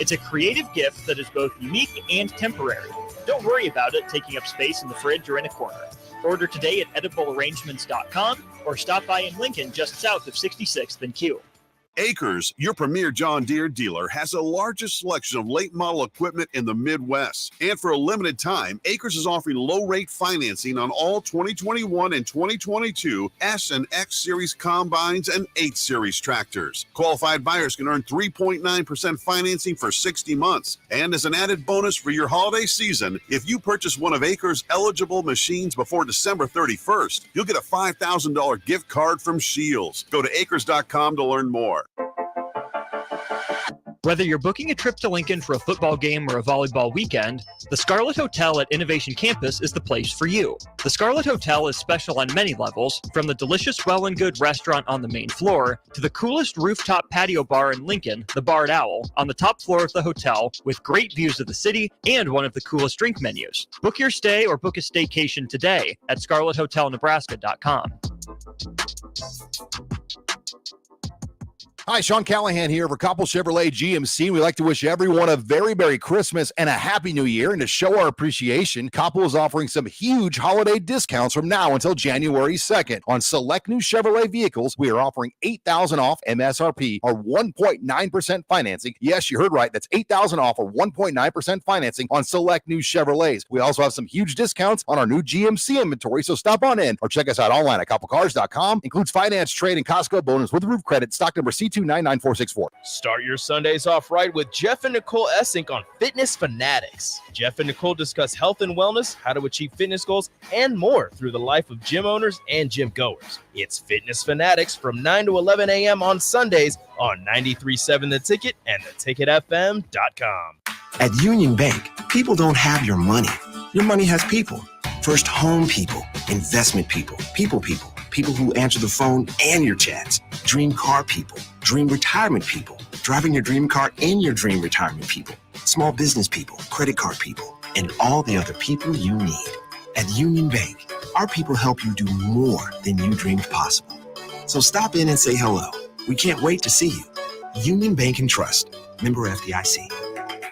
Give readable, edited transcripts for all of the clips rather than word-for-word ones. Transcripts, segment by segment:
It's a creative gift that is both unique and temporary. Don't worry about it taking up space in the fridge or in a corner. Order today at ediblearrangements.com or stop by in Lincoln just south of 66th and Q. Acres, your premier John Deere dealer, has the largest selection of late model equipment in the Midwest. And for a limited time, Acres is offering low rate financing on all 2021 and 2022 S and X Series combines and 8 Series tractors. Qualified buyers can earn 3.9% financing for 60 months. And as an added bonus for your holiday season, if you purchase one of Acres' eligible machines before December 31st, you'll get a $5,000 gift card from Shields. Go to acres.com to learn more. Whether you're booking a trip to Lincoln for a football game or a volleyball weekend, the Scarlet Hotel at Innovation Campus is the place for you. The Scarlet Hotel is special on many levels, from the delicious Well and Good restaurant on the main floor to the coolest rooftop patio bar in Lincoln, the Barred Owl, on the top floor of the hotel with great views of the city and one of the coolest drink menus. Book your stay or book a staycation today at scarlethotelnebraska.com. Hi, Sean Callahan here for Koppel Chevrolet GMC. We'd like to wish everyone a very Merry Christmas and a Happy New Year. And to show our appreciation, Koppel is offering some huge holiday discounts from now until January 2nd. On select new Chevrolet vehicles, we are offering $8,000 off MSRP or 1.9% financing. Yes, you heard right. That's $8,000 off or 1.9% financing on select new Chevrolets. We also have some huge discounts on our new GMC inventory, so stop on in or check us out online at koppelcars.com. Includes finance, trade, and Costco bonus with roof credit. Stock number C299464. Start your Sundays off right with Jeff and Nicole Essink on Fitness Fanatics. Jeff and Nicole discuss health and wellness, how to achieve fitness goals, and more through the life of gym owners and gym goers. It's Fitness Fanatics from 9 to 11 a.m. on Sundays on 93.7 The Ticket and theticketfm.com. At Union Bank, people don't have your money. Your money has people. First home people, investment people, people who answer the phone and your chats, dream car people, dream retirement people, driving your dream car in your dream retirement people, small business people, credit card people, and all the other people you need. At Union Bank, our people help you do more than you dreamed possible. So stop in and say hello. We can't wait to see you. Union Bank and Trust. Member FDIC.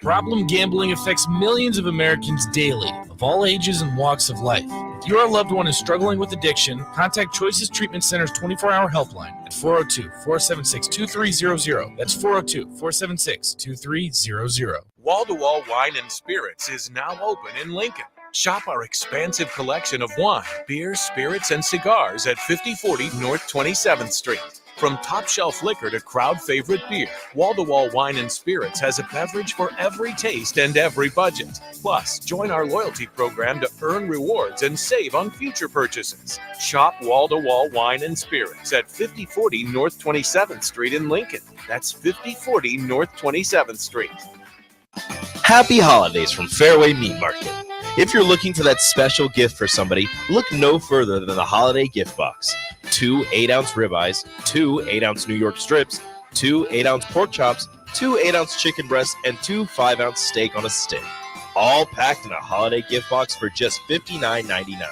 Problem gambling affects millions of Americans daily, of all ages and walks of life. If your loved one is struggling with addiction, contact Choices Treatment Center's 24-hour helpline at 402-476-2300. That's 402-476-2300. Wall-to-Wall Wine and Spirits is now open in Lincoln. Shop our expansive collection of wine, beer, spirits, and cigars at 5040 North 27th Street. From top-shelf liquor to crowd-favorite beer, Wall-to-Wall Wine and Spirits has a beverage for every taste and every budget. Plus, join our loyalty program to earn rewards and save on future purchases. Shop Wall-to-Wall Wine and Spirits at 5040 North 27th Street in Lincoln. That's 5040 North 27th Street. Happy holidays from Fairway Meat Market. If you're looking for that special gift for somebody, look no further than the holiday gift box. 2 8-ounce ribeyes, 2 8-ounce New York strips, 2 8-ounce pork chops, 2 8-ounce chicken breasts, and 2 5-ounce steak on a stick. All packed in a holiday gift box for just $59.99.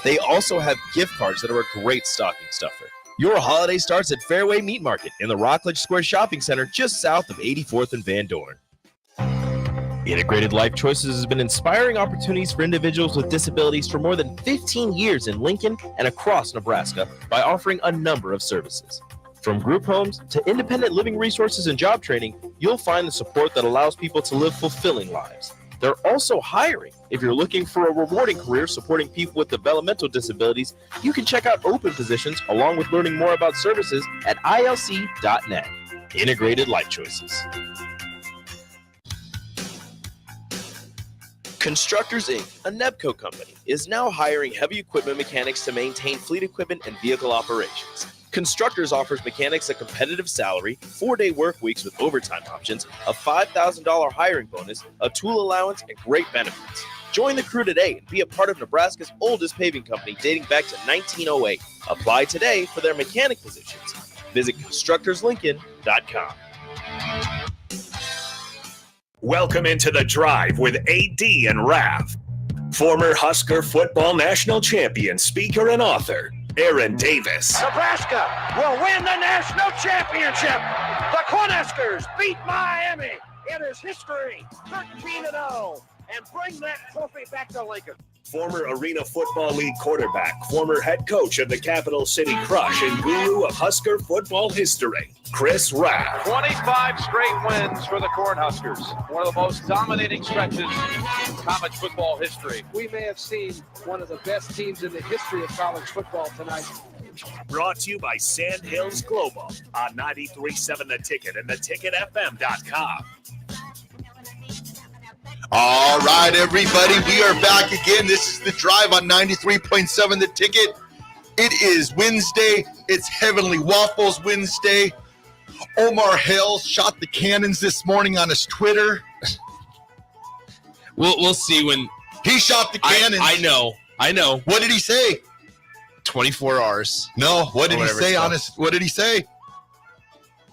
They also have gift cards that are a great stocking stuffer. Your holiday starts at Fairway Meat Market in the Rockledge Square Shopping Center just south of 84th and Van Dorn. Integrated Life Choices has been inspiring opportunities for individuals with disabilities for more than 15 years in Lincoln and across Nebraska by offering a number of services. From group homes to independent living resources and job training, you'll find the support that allows people to live fulfilling lives. They're also hiring. If you're looking for a rewarding career supporting people with developmental disabilities, you can check out open positions along with learning more about services at ilc.net. Integrated Life Choices. Constructors, Inc., a Nebco company, is now hiring heavy equipment mechanics to maintain fleet equipment and vehicle operations. Constructors offers mechanics a competitive salary, 4-day work weeks with overtime options, a $5,000 hiring bonus, a tool allowance, and great benefits. Join the crew today and be a part of Nebraska's oldest paving company dating back to 1908. Apply today for their mechanic positions. Visit constructorslincoln.com. Welcome into The Drive with AD and Raff. Former Husker football national champion, speaker, and author, Aaron Davis. Nebraska will win the national championship. The Cornhuskers beat Miami It is history, 13-0, and bring that trophy back to Lincoln. Former Arena Football League quarterback, former head coach of the Capital City Crush, and guru of Husker football history, Chris Raff. 25 straight wins for the Cornhuskers. One of the most dominating stretches in college football history. We may have seen one of the best teams in the history of college football tonight. Brought to you by Sand Hills Global on 93.7 The Ticket and theticketfm.com. All right, everybody, we are back again. This is The Drive on 93.7 The Ticket. It is Wednesday. It's Heavenly Waffles Wednesday. Omar Hales shot the cannons this morning on his Twitter. We'll see when he shot the cannons. I know. What did he say? 24 hours. No, what did he say on his? What did he say?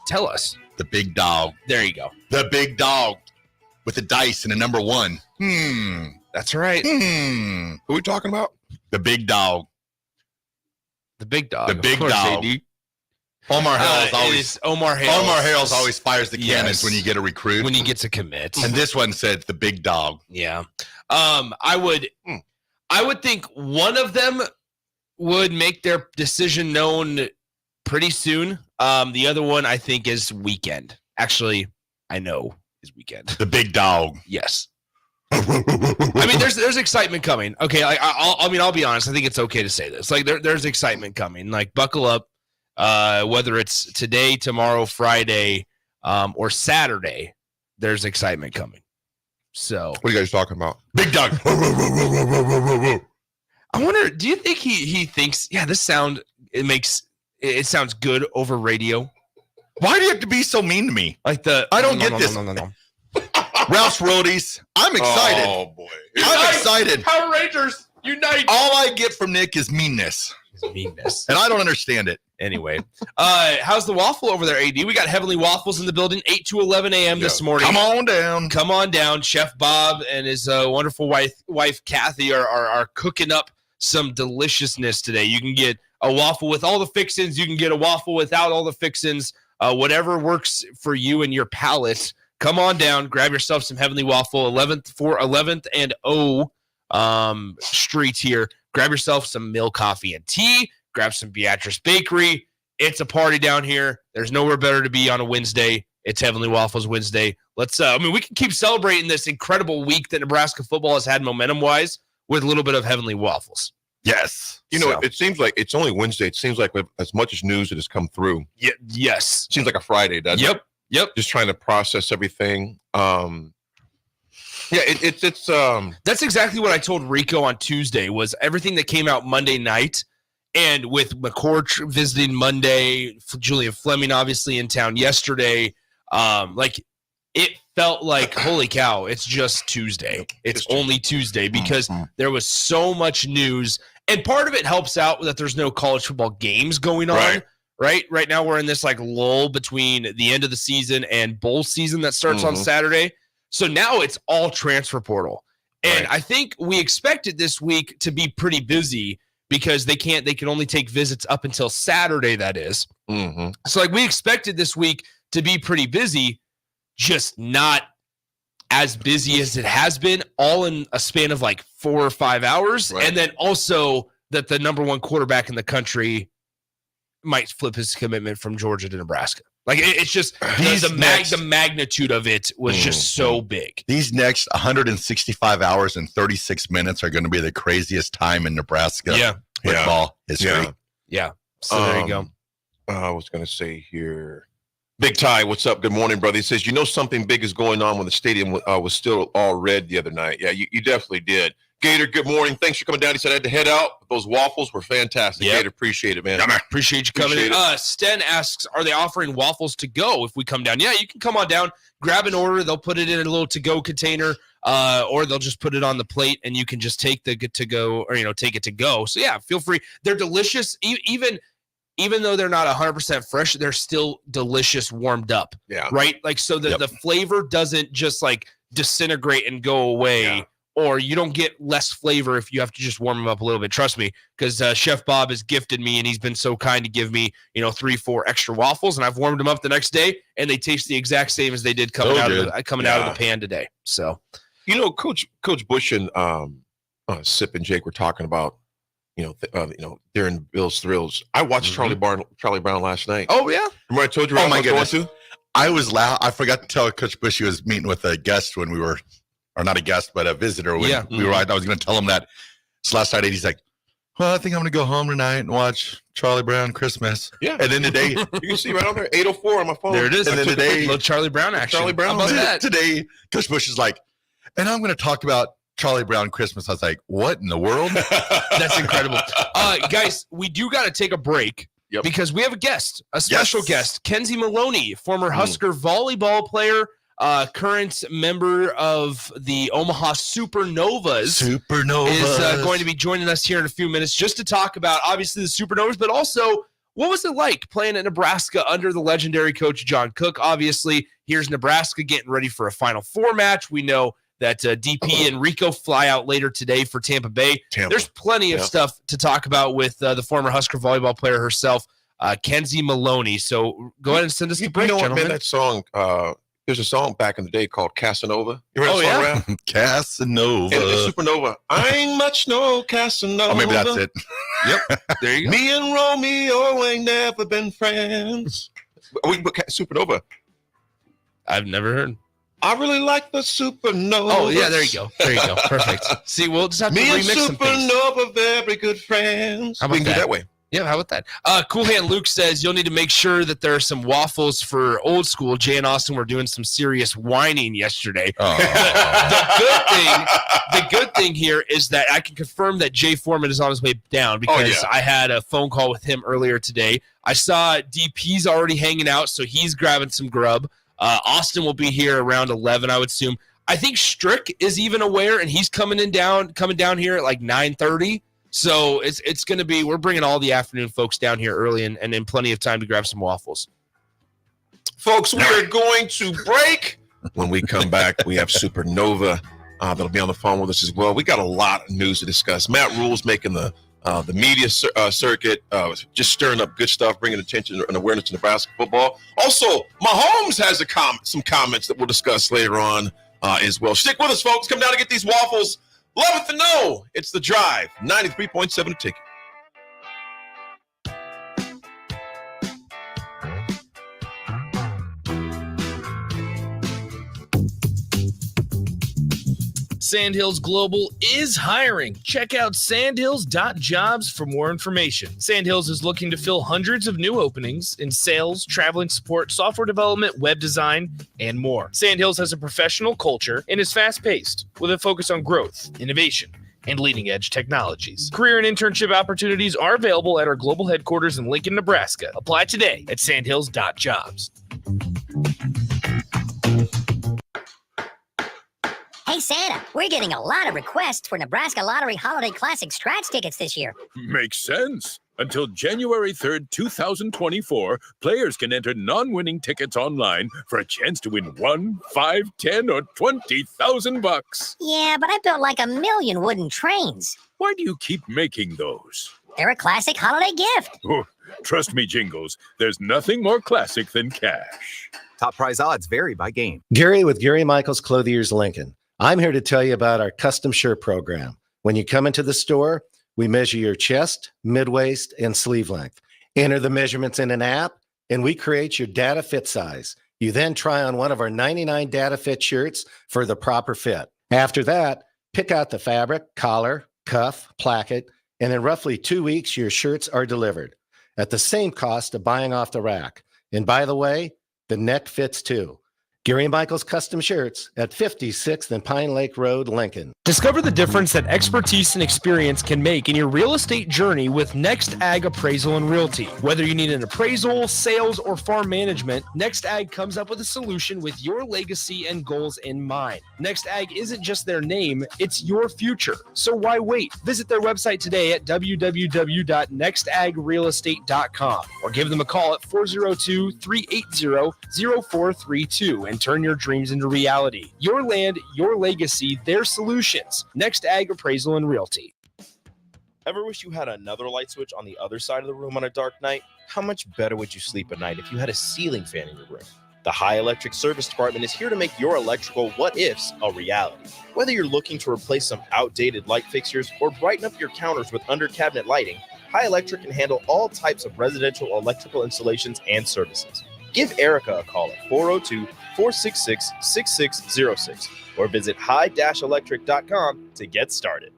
Tell us. The big dog. There you go. The big dog with the dice and a number 1. That's right. Who are we talking about? The big dog. The big dog. The big dog. Omar Hales always. Omar Hales always fires the cannons when you get a recruit. When he gets a commit. And this one said the big dog. Yeah. I would think one of them would make their decision known pretty soon. The other one I think is weekend. Actually, I know is weekend. The big dog. Yes. I mean, there's excitement coming. Okay, like I'll be honest. I think it's okay to say this. Like there's excitement coming. Like buckle up. Whether it's today, tomorrow, Friday, or Saturday, there's excitement coming. So what are you guys talking about? Big dog. I wonder, do you think he thinks, yeah, this sound, it sounds good over radio? Why do you have to be so mean to me? Like I don't get this. No. Ralph's Roadies. I'm excited. Oh, boy. I'm excited. Power Rangers, unite. All I get from Nick is meanness. And I don't understand it. Anyway, how's the waffle over there, AD? We got Heavenly Waffles in the building, 8 to 11 a.m. this morning. Come on down. Come on down. Chef Bob and his wonderful wife Kathy are cooking up some deliciousness today. You can get a waffle with all the fixins. You can get a waffle without all the fixins. Whatever works for you and your palate. Come on down. Grab yourself some Heavenly Waffle, 11th and O Street here. Grab yourself some milk, coffee, and tea. Grab some Beatrice Bakery. It's a party down here. There's nowhere better to be on a Wednesday. It's Heavenly Waffles Wednesday. Let's. We can keep celebrating this incredible week that Nebraska football has had momentum-wise with a little bit of Heavenly Waffles. Yes. It seems like it's only Wednesday. It seems like with as much as news that has come through. Yeah. Yes. Seems like a Friday, doesn't it? Yep. Just trying to process everything. It's that's exactly what I told Rico on Tuesday was everything that came out Monday night. And with McCord visiting Monday, Julian Fleming obviously in town yesterday, it felt like, holy cow, it's just Tuesday. It's only Tuesday because there was so much news. And part of it helps out that there's no college football games going on. Right now we're in this like lull between the end of the season and bowl season that starts on Saturday. So now it's all transfer portal. And I think we expected this week to be pretty busy because they can only take visits up until Saturday, that is. So like we expected this week to be pretty busy, just not as busy as it has been, all in a span of like 4 or 5 hours. And then also that the number one quarterback in the country might flip his commitment from Georgia to Nebraska. Like it's just the magnitude of it was just so big. These next 165 hours and 36 minutes are going to be the craziest time in Nebraska football history. Yeah. So there you go. I was going to say here, Big Ty, what's up? Good morning, brother. He says, something big is going on when the stadium was still all red the other night. Yeah, you definitely did. Gator, good morning. Thanks for coming down. He said I had to head out. Those waffles were fantastic. Gator, appreciate it, man. Appreciate you coming in. Sten asks, are they offering waffles to go if we come down? Yeah, you can come on down, grab an order. They'll put it in a little to-go container, or they'll just put it on the plate, and you can just take the to-go or, take it to go. So, yeah, feel free. They're delicious. Even though they're not 100% fresh, they're still delicious warmed up. Yeah. Right? Like, so the flavor doesn't just, like, disintegrate and go away or you don't get less flavor if you have to just warm them up a little bit. Trust me, because Chef Bob has gifted me, and he's been so kind to give me, 3-4 extra waffles, and I've warmed them up the next day, and they taste the exact same as they did coming out of the pan today. So, Coach Bush and Sip and Jake were talking about, during Bill's Thrills. I watched Charlie Brown last night. Oh yeah, remember I told you? Oh my goodness! I was loud. I forgot to tell Coach Bush he was meeting with a guest when we were, or not a guest, but a visitor. When we were. I was going to tell him that. So last night, he's like, "Well, I think I'm going to go home tonight and watch Charlie Brown Christmas." Yeah. And then today, you can see right on there, 8:04 on my phone. There it is. And then today, little Charlie Brown action. Charlie Brown. How about that? Today, Coach Bush is like, and I'm going to talk about Charlie Brown Christmas. I was like, what in the world? That's incredible. Guys, we do got to take a break because we have a guest, a special guest, Kenzie Maloney, former Husker volleyball player, current member of the Omaha Supernovas. Is going to be joining us here in a few minutes just to talk about, obviously, the Supernovas, but also what was it like playing at Nebraska under the legendary coach John Cook? Obviously, here's Nebraska getting ready for a Final Four match. We know that DP and Rico fly out later today for Tampa Bay. There's plenty of stuff to talk about with the former Husker volleyball player herself, Kenzie Maloney. So go ahead and send us the break, gentlemen. Man, that song, there's a song back in the day called Casanova. You heard that song, Raff? Casanova. And the Supernova. I ain't much no Casanova. Oh, maybe that's it. Yep. There you go. Me and Romeo ain't never been friends. We can put Supernova. I've never heard. I really like the Supernova. Oh, yeah, there you go. Perfect. See, we'll just have to remix some things. Me and Supernova, very good friends. How about we can do that way. Yeah, how about that? Cool Hand Luke says you'll need to make sure that there are some waffles for old school. Jay and Austin were doing some serious whining yesterday. The good thing here is that I can confirm that Jay Foreman is on his way down because I had a phone call with him earlier today. I saw DP's already hanging out, so he's grabbing some grub. Austin will be here around 11, I would assume. I think Strick is even aware, and he's coming down here at like 9:30. So it's going to be, we're bringing all the afternoon folks down here early and in plenty of time to grab some waffles. Folks, we are going to break. When we come back, we have Supernova that'll be on the phone with us as well. We got a lot of news to discuss. Matt Rhule's making the media circuit, just stirring up good stuff, bringing attention and awareness to Nebraska football. Also, Mahomes has some comments that we'll discuss later on as well. Stick with us, folks. Come down to get these waffles. Love it to know. It's The Drive, 93.7 The Ticket. Sandhills Global is hiring. Check out sandhills.jobs for more information. Sandhills is looking to fill hundreds of new openings in sales, traveling support, software development, web design, and more. Sandhills has a professional culture and is fast-paced with a focus on growth, innovation, and leading-edge technologies. Career and internship opportunities are available at our global headquarters in Lincoln, Nebraska. Apply today at sandhills.jobs. Hey, Santa, we're getting a lot of requests for Nebraska Lottery Holiday Classic scratch tickets this year. Makes sense. Until January 3rd, 2024, players can enter non-winning tickets online for a chance to win 1, 5, 10, or 20,000 bucks. Yeah, but I built like 1 million wooden trains. Why do you keep making those? They're a classic holiday gift. Oh, trust me, Jingles, there's nothing more classic than cash. Top prize odds vary by game. Gary with Gary Michaels Clothiers Lincoln. I'm here to tell you about our custom shirt program. When you come into the store, we measure your chest, mid-waist, and sleeve length. Enter the measurements in an app, and we create your data fit size. You then try on one of our 99 data fit shirts for the proper fit. After that, pick out the fabric, collar, cuff, placket, and in roughly 2 weeks, your shirts are delivered at the same cost of buying off the rack. And by the way, the neck fits too. Gary Michaels Custom Shirts at 56th and Pine Lake Road, Lincoln. Discover the difference that expertise and experience can make in your real estate journey with Next Ag Appraisal and Realty. Whether you need an appraisal, sales, or farm management, Next Ag comes up with a solution with your legacy and goals in mind. Next Ag isn't just their name, it's your future. So why wait? Visit their website today at www.nextagrealestate.com or give them a call at 402-380-0432. and turn your dreams into reality. Your land, your legacy, their solutions. Next Ag Appraisal and Realty. Ever wish you had another light switch on the other side of the room on a dark night? How much better would you sleep at night if you had a ceiling fan in your room? The High Electric Service Department is here to make your electrical what-ifs a reality. Whether you're looking to replace some outdated light fixtures or brighten up your counters with under-cabinet lighting, High Electric can handle all types of residential electrical installations and services. Give Erica a call at 402-466-6606 or visit high-electric.com to get started.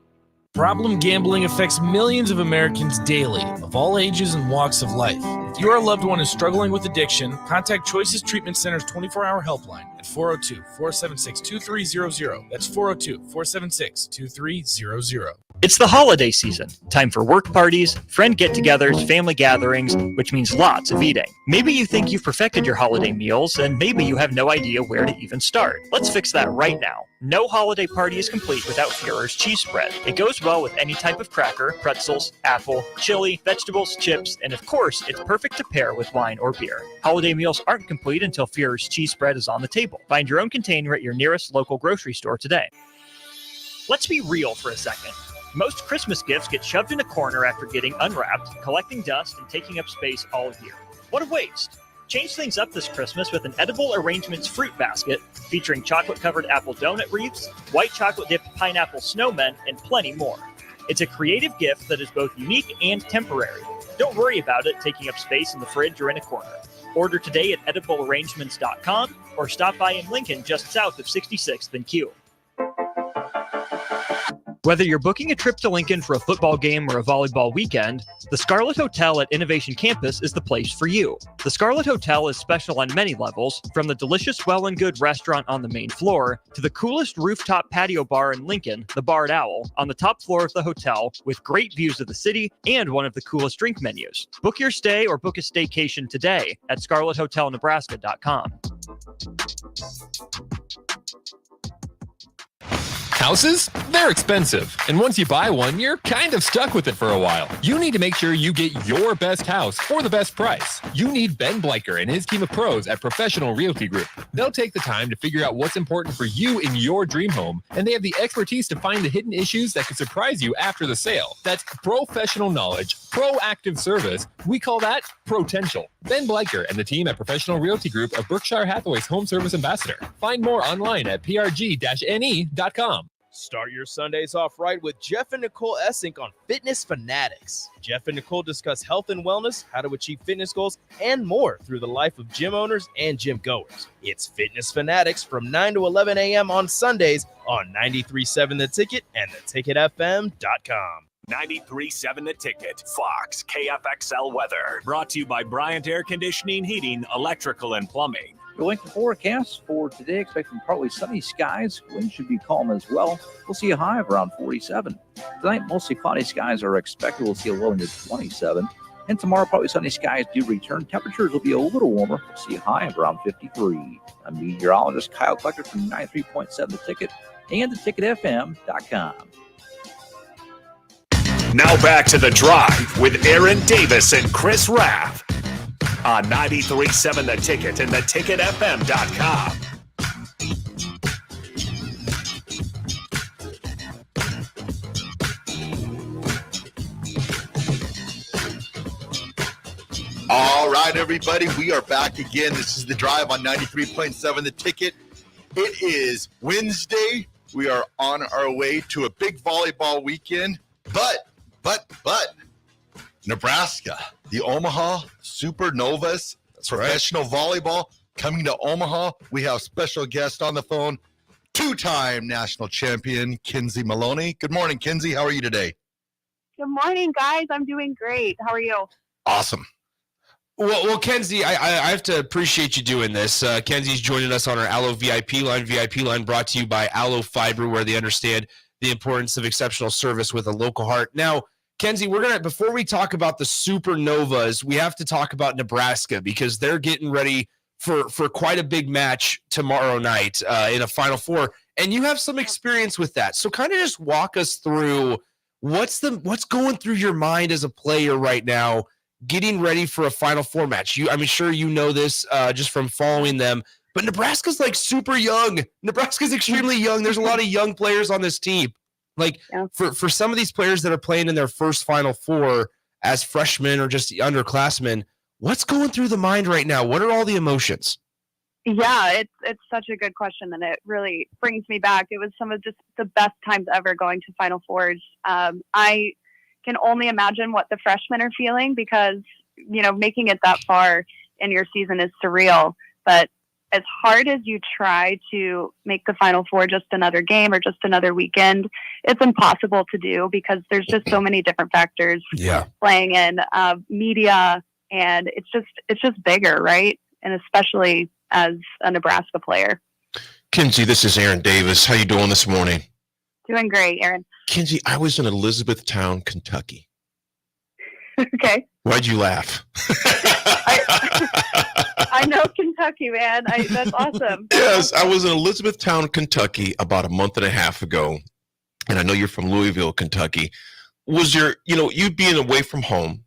Problem gambling affects millions of Americans daily, of all ages and walks of life. If your loved one is struggling with addiction, contact Choices Treatment Center's 24-hour helpline at 402-476-2300. That's 402-476-2300. It's the holiday season. Time for work parties, friend get-togethers, family gatherings, which means lots of eating. Maybe you think you've perfected your holiday meals, and maybe you have no idea where to even start. Let's fix that right now. No holiday party is complete without Führer's cheese spread. It goes well with any type of cracker, pretzels, apple, chili, vegetables, chips, and of course, it's perfect to pair with wine or beer. Holiday meals aren't complete until Führer's cheese spread is on the table. Find your own container at your nearest local grocery store today. Let's be real for a second. Most Christmas gifts get shoved in a corner after getting unwrapped, collecting dust, and taking up space all year. What a waste! Change things up this Christmas with an Edible Arrangements fruit basket featuring chocolate-covered apple donut wreaths, white chocolate-dipped pineapple snowmen, and plenty more. It's a creative gift that is both unique and temporary. Don't worry about it taking up space in the fridge or in a corner. Order today at ediblearrangements.com or stop by in Lincoln just south of 66th and Q. Whether you're booking a trip to Lincoln for a football game or a volleyball weekend, the Scarlet Hotel at Innovation Campus is the place for you. The Scarlet Hotel is special on many levels, from the delicious Well and Good restaurant on the main floor to the coolest rooftop patio bar in Lincoln, the Barred Owl, on the top floor of the hotel with great views of the city and one of the coolest drink menus. Book your stay or book a staycation today at scarlethotelnebraska.com. Houses? They're expensive. And once you buy one, you're kind of stuck with it for a while. You need to make sure you get your best house for the best price. You need Ben Bleicher and his team of pros at Professional Realty Group. They'll take the time to figure out what's important for you in your dream home, and they have the expertise to find the hidden issues that could surprise you after the sale. That's professional knowledge, proactive service. We call that potential. Ben Bleicher and the team at Professional Realty Group are Berkshire Hathaway's home service ambassador. Find more online at prg-ne.com. Start your Sundays off right with Jeff and Nicole Essink on Fitness Fanatics. Jeff and Nicole discuss health and wellness, how to achieve fitness goals, and more through the life of gym owners and gym goers. It's Fitness Fanatics from 9 to 11 a.m. on Sundays on 93.7 The Ticket and theticketfm.com. 93.7 The Ticket, Fox, KFXL weather. Brought to you by Bryant Air Conditioning, Heating, Electrical, and Plumbing. Your Lincoln forecast for today, expecting partly sunny skies. Wind should be calm as well. We'll see a high of around 47. Tonight, mostly cloudy skies are expected. We'll see a low near 27. And tomorrow, probably sunny skies do return. Temperatures will be a little warmer. We'll see a high of around 53. I'm meteorologist Kyle Klecker from 93.7 The Ticket and theticketfm.com. Now back to The Drive with Aaron Davis and Chris Raff on 93.7 The Ticket and theticketfm.com. All right, everybody, we are back again. This is The Drive on 93.7 The Ticket. It is Wednesday. We are on our way to a big volleyball weekend, but Nebraska, the Omaha Supernovas, professional volleyball coming to Omaha. We have special guest on the phone, two-time national champion, Kenzie Maloney. Good morning, Kenzie. How are you today? Good morning, guys. I'm doing great. How are you? Awesome. Well, Kenzie, I have to appreciate you doing this. Kenzie's joining us on our Allo VIP line brought to you by Allo Fiber, where they understand the importance of exceptional service with a local heart. Now, Kenzie, before we talk about the Supernovas, we have to talk about Nebraska because they're getting ready for quite a big match tomorrow night in a Final Four, and you have some experience with that. So kind of just walk us through what's going through your mind as a player right now, getting ready for a Final Four match. I'm sure you know this just from following them, But Nebraska's like super young. Nebraska's extremely young. There's a lot of young players on this team. Like for some of these players that are playing in their first Final Four as freshmen or just underclassmen, what's going through the mind right now? What are all the emotions? Yeah, it's such a good question, and it really brings me back. It was some of just the best times ever going to Final Fours. I can only imagine what the freshmen are feeling because, making it that far in your season is surreal. But as hard as you try to make the Final Four just another game or just another weekend, it's impossible to do because there's just so many different factors playing in, media, and it's just bigger, right? And especially as a Nebraska player. Kenzie, this is Aaron Davis. How you doing this morning? Doing great, Aaron. Kenzie, I was in Elizabethtown, Kentucky. Okay. Why'd you laugh? I know Kentucky, man. That's awesome. Yes, I was in Elizabethtown, Kentucky about a month and a half ago. And I know you're from Louisville, Kentucky. Was your, you being away from home,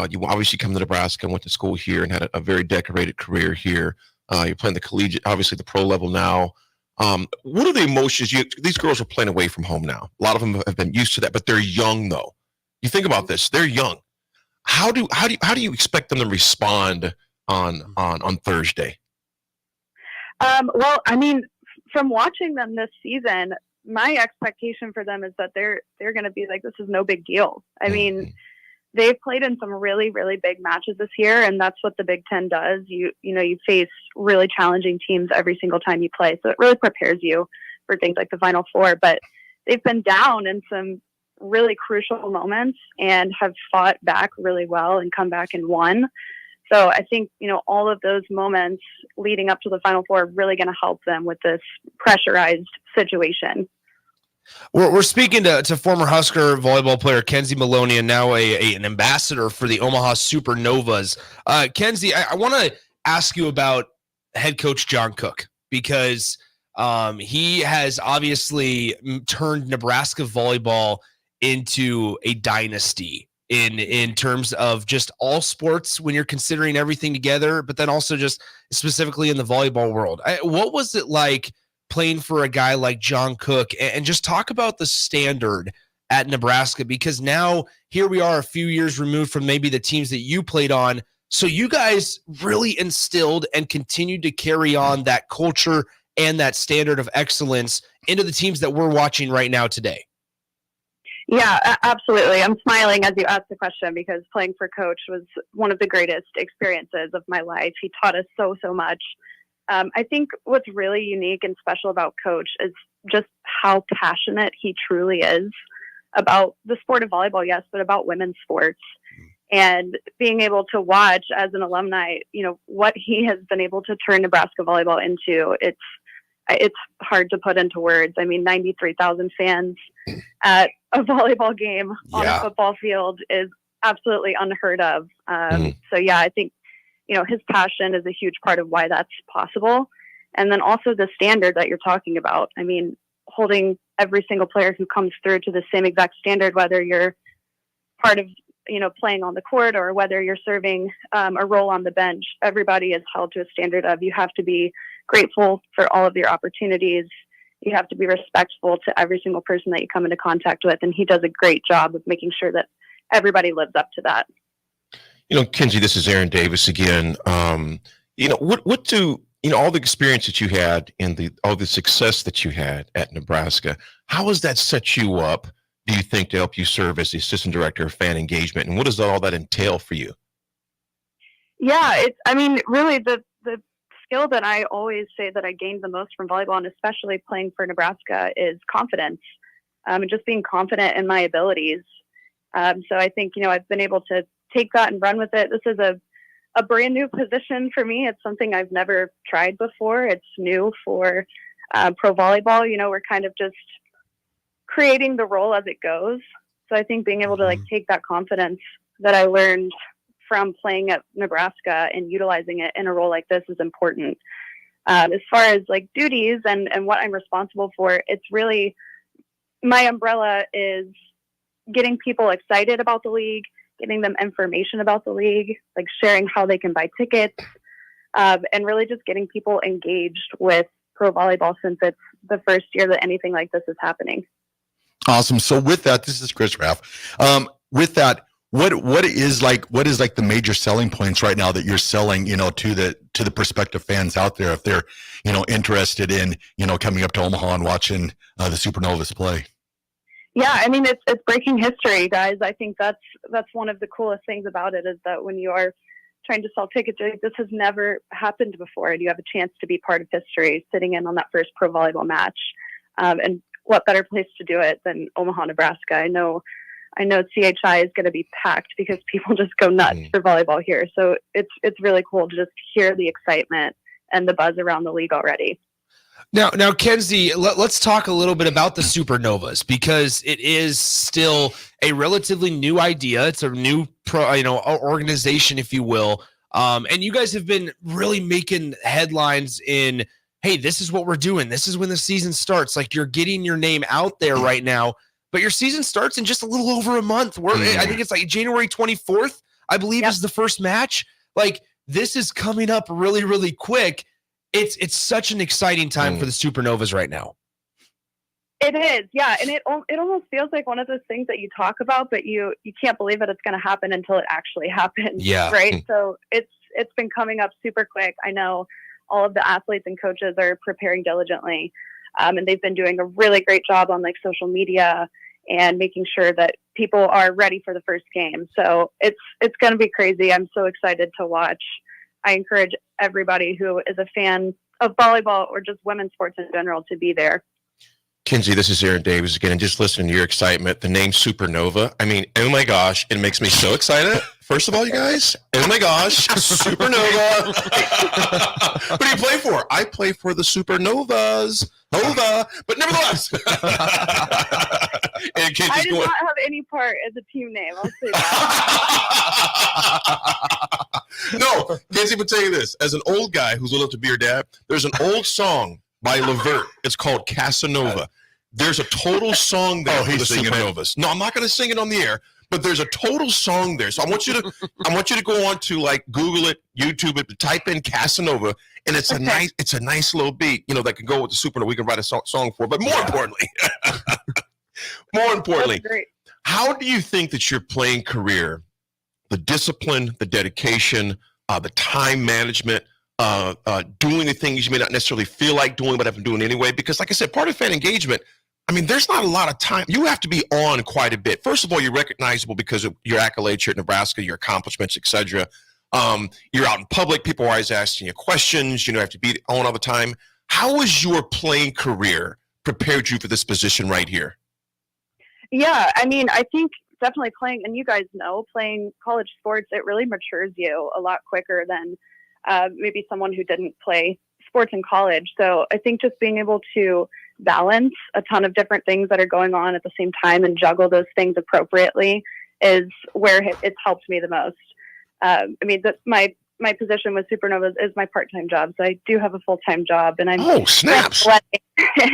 you obviously come to Nebraska and went to school here and had a very decorated career here. You're playing the collegiate, obviously the pro level now. What are the emotions? These girls are playing away from home now. A lot of them have been used to that, but they're young though. You think about this; they're young. How do you expect them to respond on Thursday? Well, I mean, from watching them this season, my expectation for them is that they're going to be like, this is no big deal. I mean, they've played in some really, really big matches this year, and that's what the Big Ten does. You face really challenging teams every single time you play, so it really prepares you for things like the Final Four. But they've been down in some really crucial moments and have fought back really well and come back and won. So I think, all of those moments leading up to the Final Four are really going to help them with this pressurized situation. We're speaking to former Husker volleyball player Kenzie Maloney and now an ambassador for the Omaha Supernovas. Kenzie, I want to ask you about head coach John Cook because he has obviously turned Nebraska volleyball into a dynasty in terms of just all sports when you're considering everything together, but then also just specifically in the volleyball world. What was it like playing for a guy like John Cook, and just talk about the standard at Nebraska, because now here we are a few years removed from maybe the teams that you played on. So you guys really instilled and continued to carry on that culture and that standard of excellence into the teams that we're watching right now today. Yeah, absolutely. I'm smiling as you asked the question because playing for Coach was one of the greatest experiences of my life. He taught us so much. I think what's really unique and special about Coach is just how passionate he truly is about the sport of volleyball, yes, but about women's sports. And being able to watch as an alumni, what he has been able to turn Nebraska volleyball into, it's hard to put into words. I mean, 93,000 fans at a volleyball game on a football field is absolutely unheard of. So yeah, I think, his passion is a huge part of why that's possible. And then also the standard that you're talking about. I mean, holding every single player who comes through to the same exact standard, whether you're part of, playing on the court or whether you're serving a role on the bench, everybody is held to a standard of you have to be grateful for all of your opportunities. You have to be respectful to every single person that you come into contact with. And he does a great job of making sure that everybody lives up to that. Kenzie, this is Aaron Davis again. What do, all the experience that you had and all the success that you had at Nebraska, how has that set you up, do you think, to help you serve as the assistant director of fan engagement? And what does all that entail for you? Yeah, really the skill that I always say that I gained the most from volleyball, and especially playing for Nebraska, is confidence, and just being confident in my abilities. So I think, I've been able to take that and run with it. This is a brand new position for me. It's something I've never tried before. It's new for pro volleyball. We're kind of just creating the role as it goes. So I think being able to take that confidence that I learned from playing at Nebraska and utilizing it in a role like this is important. As far as duties and what I'm responsible for, it's really, my umbrella is getting people excited about the league, getting them information about the league, sharing how they can buy tickets, and really just getting people engaged with pro volleyball since it's the first year that anything like this is happening. Awesome. So with that, this is Chris Raff. With that, what is the major selling points right now that you're selling, to the prospective fans out there if they're, interested in, coming up to Omaha and watching the Supernovas play? Yeah, I mean, it's breaking history, guys. I think that's one of the coolest things about it is that when you are trying to sell tickets, this has never happened before, and you have a chance to be part of history sitting in on that first pro volleyball match. And what better place to do it than Omaha, Nebraska? I know CHI is going to be packed because people just go nuts for volleyball here. So it's really cool to just hear the excitement and the buzz around the league already. Now, Kenzie, let's talk a little bit about the Supernovas because it is still a relatively new idea. It's a new organization, if you will. And you guys have been really making headlines in, hey, this is what we're doing. This is when the season starts. Like, you're getting your name out there right now, but your season starts in just a little over a month. I think it's like January 24th, I believe, is the first match. Like, this is coming up really, really quick. It's such an exciting time for the Supernovas right now. It is, yeah, and it almost feels like one of those things that you talk about, but you can't believe that it's going to happen until it actually happens. Yeah, right. So it's been coming up super quick. I know all of the athletes and coaches are preparing diligently, and they've been doing a really great job on like social media and making sure that people are ready for the first game. So it's going to be crazy. I'm so excited to watch. I encourage everybody who is a fan of volleyball or just women's sports in general to be there. Kenzie, this is Aaron Davis again, and just listening to your excitement, the name Supernova. I mean, oh my gosh, it makes me so excited. First of all, you guys, oh my gosh, Supernova. Who do you play for? I play for the Supernovas. Nova, but nevertheless. And I did not have any part as a team name. I'll say that. No, Kenzie would tell you this. As an old guy who's old enough to be your dad, there's an old song by Levert. It's called Casanova. There's a total song there for the Supernovas. No, I'm not going to sing it on the air, but there's a total song there. So I want you to go on to like Google it, YouTube it, type in Casanova, and it's a nice little beat, that can go with the Supernova. We can write a song for. But more importantly, how do you think that your playing career, the discipline, the dedication, the time management, doing the things you may not necessarily feel like doing, but have been doing anyway? Because like I said, part of fan engagement, I mean, there's not a lot of time. You have to be on quite a bit. First of all, you're recognizable because of your accolades here at Nebraska, your accomplishments, etc. You're out in public. People are always asking you questions. You have to be on all the time. How has your playing career prepared you for this position right here? Yeah, I mean, I think definitely playing, and you guys know, playing college sports, it really matures you a lot quicker than maybe someone who didn't play sports in college. So I think just being able to balance a ton of different things that are going on at the same time and juggle those things appropriately is where it's helped me the most. I mean, my position with Supernovas is my part-time job. So I do have a full-time job, and I'm snaps.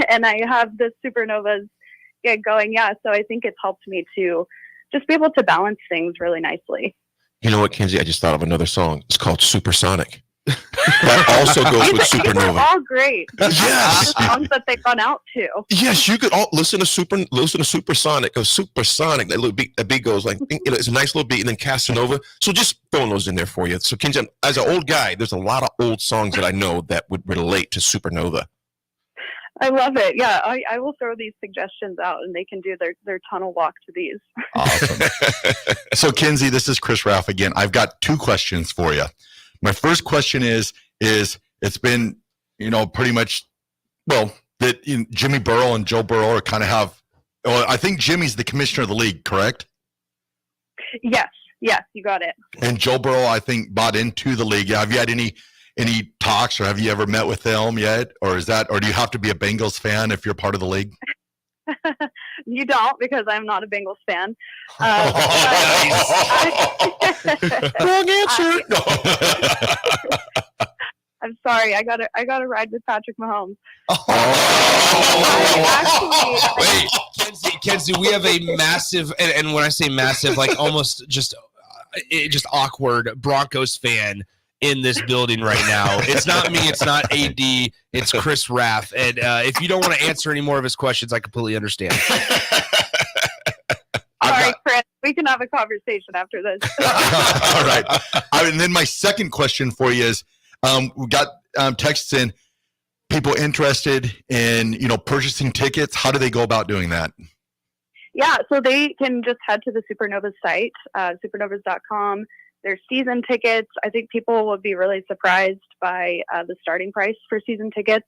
And I have the Supernovas gig going. Yeah. So I think it's helped me to just be able to balance things really nicely. You know what, Kenzie? I just thought of another song. It's called Supersonic. That also goes with Supernova. They're all great. Yes. The songs that they've gone out to. Yes, you could all listen to Supersonic. That beat goes like, it's a nice little beat, and then Casanova. So just throwing those in there for you. So Kenzie, as an old guy, there's a lot of old songs that I know that would relate to Supernova. I love it. Yeah, I will throw these suggestions out, and they can do their tunnel walk to these. Awesome. So Kenzie, this is Chris Raff again. I've got two questions for you. My first question is it's been, pretty much, that Jimmy Burrow and Joe Burrow are kind of have, I think Jimmy's the commissioner of the league, correct? Yes, you got it. And Joe Burrow, I think, bought into the league. Have you had any talks, or have you ever met with them yet? Or do you have to be a Bengals fan if you're part of the league? You don't, because I'm not a Bengals fan. Wrong answer. I'm sorry. I gotta ride with Patrick Mahomes. Wait, Kenzie, we have a massive, and when I say massive, like almost just awkward Broncos fan in this building right now. It's not me. It's not AD. It's Chris Raff. And if you don't want to answer any more of his questions, I completely understand. All right, Chris, we can have a conversation after this. All right. And then my second question for you is, we got texts in, people interested in, purchasing tickets. How do they go about doing that? Yeah, so they can just head to the Supernovas site, supernovas.com. There's season tickets. I think people will be really surprised by the starting price for season tickets.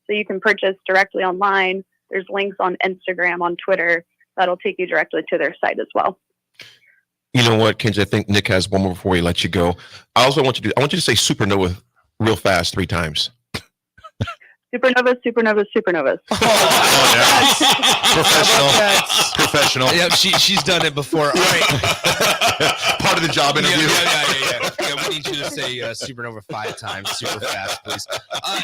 So you can purchase directly online. There's links on Instagram, on Twitter. That'll take you directly to their site as well. You know what, Kenzie? I think Nick has one more before he lets you go. I want you to say Supernova real fast 3 times. Supernovas, supernovas, supernovas. Professional. Yeah, she's done it before. All right. Part of the job interview. Yeah, we need you to say Supernova 5 times super fast, please.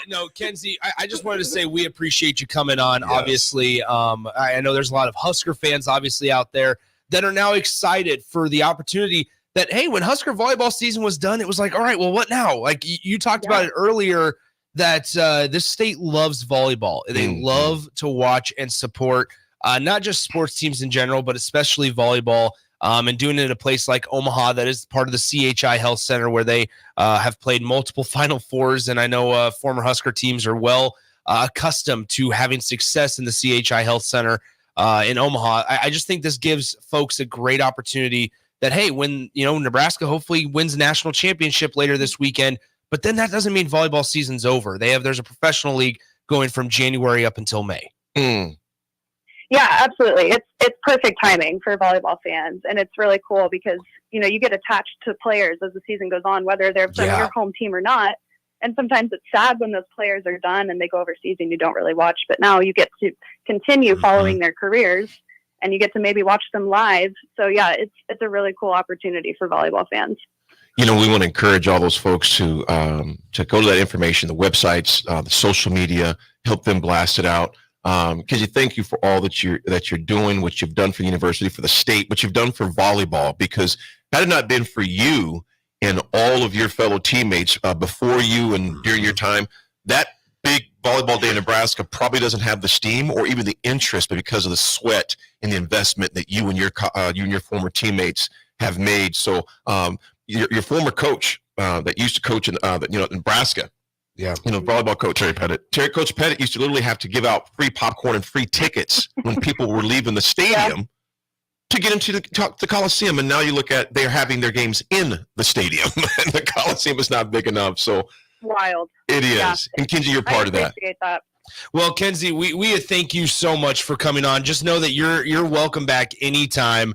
No, Kenzie, I just wanted to say we appreciate you coming on. Yes. Obviously, I know there's a lot of Husker fans obviously out there that are now excited for the opportunity that, hey, when Husker volleyball season was done, it was like, all right, well, what now? Like you talked about it earlier, that this state loves volleyball. They love to watch and support not just sports teams in general, but especially volleyball, and doing it at a place like Omaha that is part of the CHI Health Center, where they have played multiple Final Fours. And I know former Husker teams are well accustomed to having success in the CHI Health Center in Omaha. I just think this gives folks a great opportunity that, hey, when Nebraska hopefully wins a national championship later this weekend, but then that doesn't mean volleyball season's over. There's a professional league going from January up until May. Yeah, absolutely. It's perfect timing for volleyball fans, and it's really cool because you get attached to players as the season goes on, whether they're from your home team or not. And sometimes it's sad when those players are done and they go overseas and you don't really watch. But now you get to continue following their careers, and you get to maybe watch them live. So yeah, it's a really cool opportunity for volleyball fans. We want to encourage all those folks to go to that information, the websites, the social media, help them blast it out. Kenzie, thank you for all that you're doing, what you've done for the university, for the state, what you've done for volleyball, because had it not been for you and all of your fellow teammates before you and during your time, that big volleyball day in Nebraska probably doesn't have the steam or even the interest, but because of the sweat and the investment that you and your former teammates have made. So your former coach that used to coach in Nebraska, volleyball coach Terry Pettit. Coach Pettit used to literally have to give out free popcorn and free tickets when people were leaving the stadium to get into the Coliseum. And now you look at, they're having their games in the stadium, and the Coliseum is not big enough. So wild. It is. Yeah. And Kenzie, you're part of that. I appreciate that. Well, Kenzie, we thank you so much for coming on. Just know that you're welcome back anytime.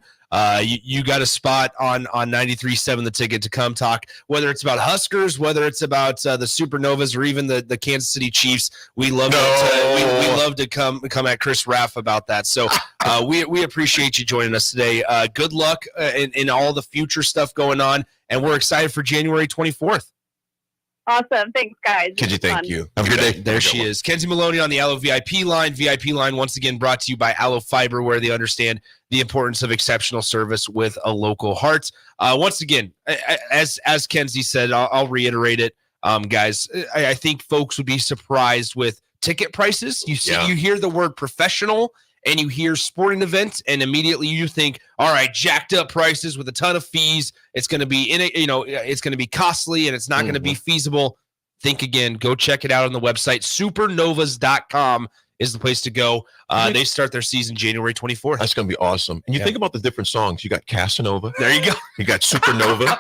You got a spot on 93.7 The Ticket to come talk, whether it's about Huskers, whether it's about the Supernovas, or even the Kansas City Chiefs. We love we love to come at Chris Raff about that. So we appreciate you joining us today. Good luck in all the future stuff going on, and we're excited for January 24th. Awesome. Thanks, guys. Kenzie, thank you. Have a good day. There she is. Kenzie Maloney on the Allo VIP line. VIP line, once again, brought to you by Allo Fiber, where they understand the importance of exceptional service with a local heart. Once again, as Kenzie said, I'll reiterate it, guys. I think folks would be surprised with ticket prices. You hear the word professional, and you hear sporting event, and immediately you think, all right, jacked up prices with a ton of fees. It's going to be it's going to be costly, and it's not going to be feasible. Think again. Go check it out on the website. Supernovas.com is the place to go. They start their season January 24th. That's going to be awesome. And you think about the different songs. You got Casanova. There you go. You got Supernova.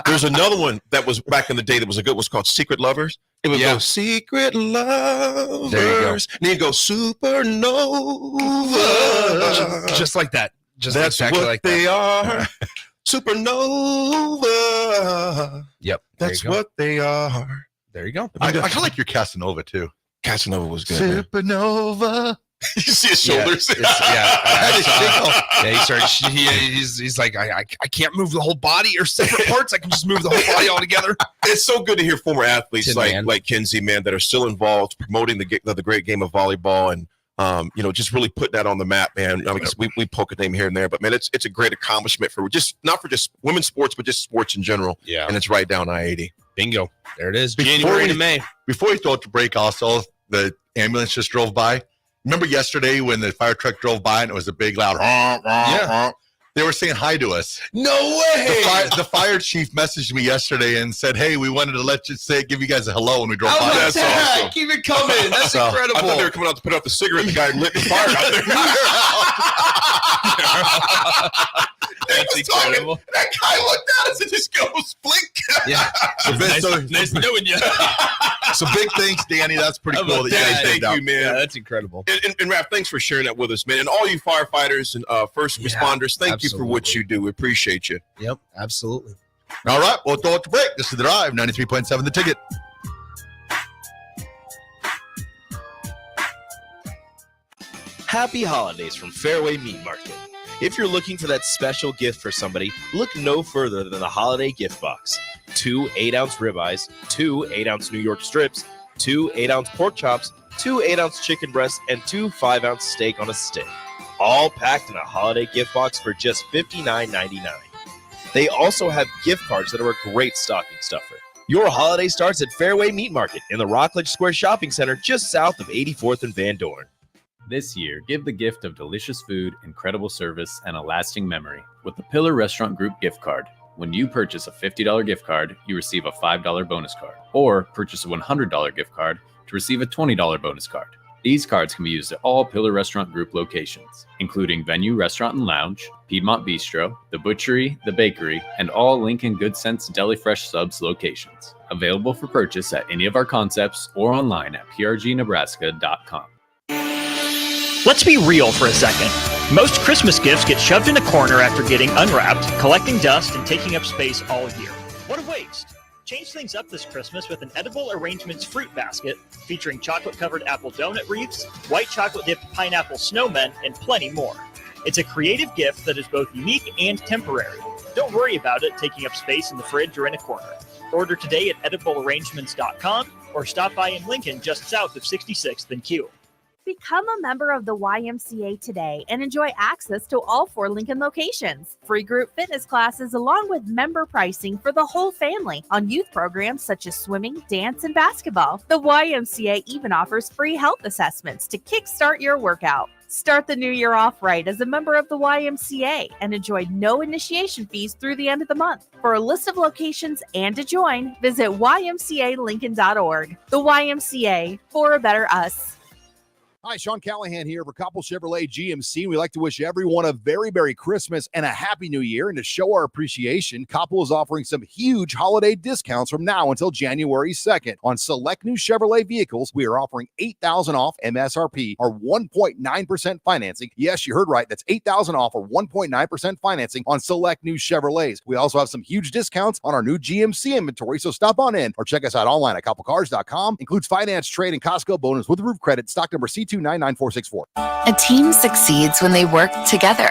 There's another one that was back in the day that was was called Secret Lovers. It would go Secret Lovers. There you go. And then you go Supernova. Just like that. Just That's exactly what like they that. are. Supernova. Yep. That's what they are. There you go. I kind of like your Casanova too. Casanova was good. Man. Supernova. You see his shoulders? He's like, I can't move the whole body or separate parts. I can just move the whole body all together. It's so good to hear former athletes like Kenzie, man, that are still involved promoting the great game of volleyball. And Just really put that on the map, man. I mean, we poke a name here and there, but man, it's a great accomplishment for not for just women's sports, but just sports in general. Yeah. And it's right down I-80. Bingo. There it is. January to May. Before we throw it to break, also, the ambulance just drove by. Remember yesterday when the fire truck drove by and it was a big, loud honk, honk, honk? They were saying hi to us. No way! The fire chief messaged me yesterday and said, "Hey, we wanted to give you guys a hello when we drove by." That's awesome. Keep it coming. That's incredible. I thought they were coming out to put out the cigarette. The guy lit the fire out there. That's incredible. That guy looked at us and just goes, blink. Yeah. Nice knowing you. So big thanks, Danny. That's pretty cool that you guys did that. Thank you, man. Yeah, that's incredible. And Raff, thanks for sharing that with us, man. And all you firefighters and first responders, thank you for what you do. We appreciate you. Yep, absolutely. All right, we'll throw it to break. This is The Drive, 93.7 The Ticket. Happy holidays from Fairway Meat Market. If you're looking for that special gift for somebody, look no further than the holiday gift box. 2 8-ounce ribeyes, 2 8-ounce New York strips, 2 8-ounce pork chops, 2 8-ounce chicken breasts, and 2 5-ounce steak on a stick. All packed in a holiday gift box for just $59.99. They also have gift cards that are a great stocking stuffer. Your holiday starts at Fairway Meat Market in the Rockledge Square Shopping Center just south of 84th and Van Dorn. This year, give the gift of delicious food, incredible service, and a lasting memory with the Pillar Restaurant Group gift card. When you purchase a $50 gift card, you receive a $5 bonus card, or purchase a $100 gift card to receive a $20 bonus card. These cards can be used at all Pillar Restaurant Group locations, including Venue Restaurant and Lounge, Piedmont Bistro, The Butchery, The Bakery, and all Lincoln Good Sense Deli Fresh Subs locations. Available for purchase at any of our concepts or online at prgnebraska.com. Let's be real for a second. Most Christmas gifts get shoved in a corner after getting unwrapped, collecting dust, and taking up space all year. What a waste. Change things up this Christmas with an Edible Arrangements fruit basket featuring chocolate-covered apple donut wreaths, white chocolate-dipped pineapple snowmen, and plenty more. It's a creative gift that is both unique and temporary. Don't worry about it taking up space in the fridge or in a corner. Order today at ediblearrangements.com or stop by in Lincoln just south of 66th and Q. Become a member of the YMCA today and enjoy access to all 4 Lincoln locations. Free group fitness classes along with member pricing for the whole family on youth programs such as swimming, dance, and basketball. The YMCA even offers free health assessments to kickstart your workout. Start the new year off right as a member of the YMCA and enjoy no initiation fees through the end of the month. For a list of locations and to join, visit ymcalincoln.org. The YMCA, for a better us. Hi, Sean Callahan here for Koppel Chevrolet GMC. We'd like to wish everyone a very Merry Christmas and a Happy New Year. And to show our appreciation, Koppel is offering some huge holiday discounts from now until January 2nd. On select new Chevrolet vehicles, we are offering $8,000 off MSRP or 1.9% financing. Yes, you heard right. That's $8,000 off or 1.9% financing on select new Chevrolets. We also have some huge discounts on our new GMC inventory, so stop on in or check us out online at koppelcars.com. Includes finance, trade, and Costco bonus with roof credit. Stock number C2 99464. A team succeeds when they work together.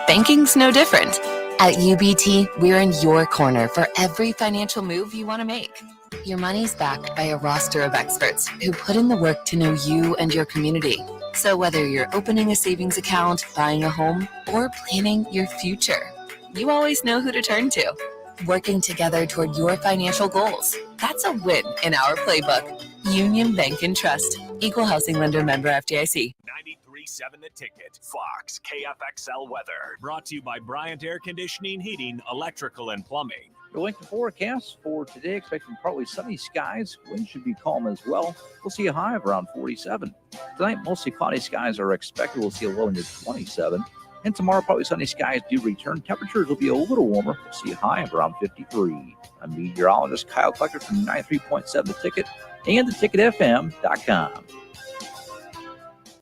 Banking's no different. At UBT, we're in your corner for every financial move you want to make. Your money's backed by a roster of experts who put in the work to know you and your community. So whether you're opening a savings account, buying a home, or planning your future, you always know who to turn to. Working together toward your financial goals. That's a win in our playbook. Union Bank and Trust. Equal housing lender, member FDIC. 93.7 The Ticket. Fox KFXL weather. Brought to you by Bryant Air Conditioning, Heating, Electrical, and Plumbing. Your Lincoln forecast for today, expecting partly sunny skies. Wind should be calm as well. We'll see a high of around 47. Tonight, mostly cloudy skies are expected. We'll see a low into 27. And tomorrow, probably sunny skies do return. Temperatures will be a little warmer. We'll see a high of around 53. I'm meteorologist Kyle Klecker from 93.7 The Ticket and theticketfm.com.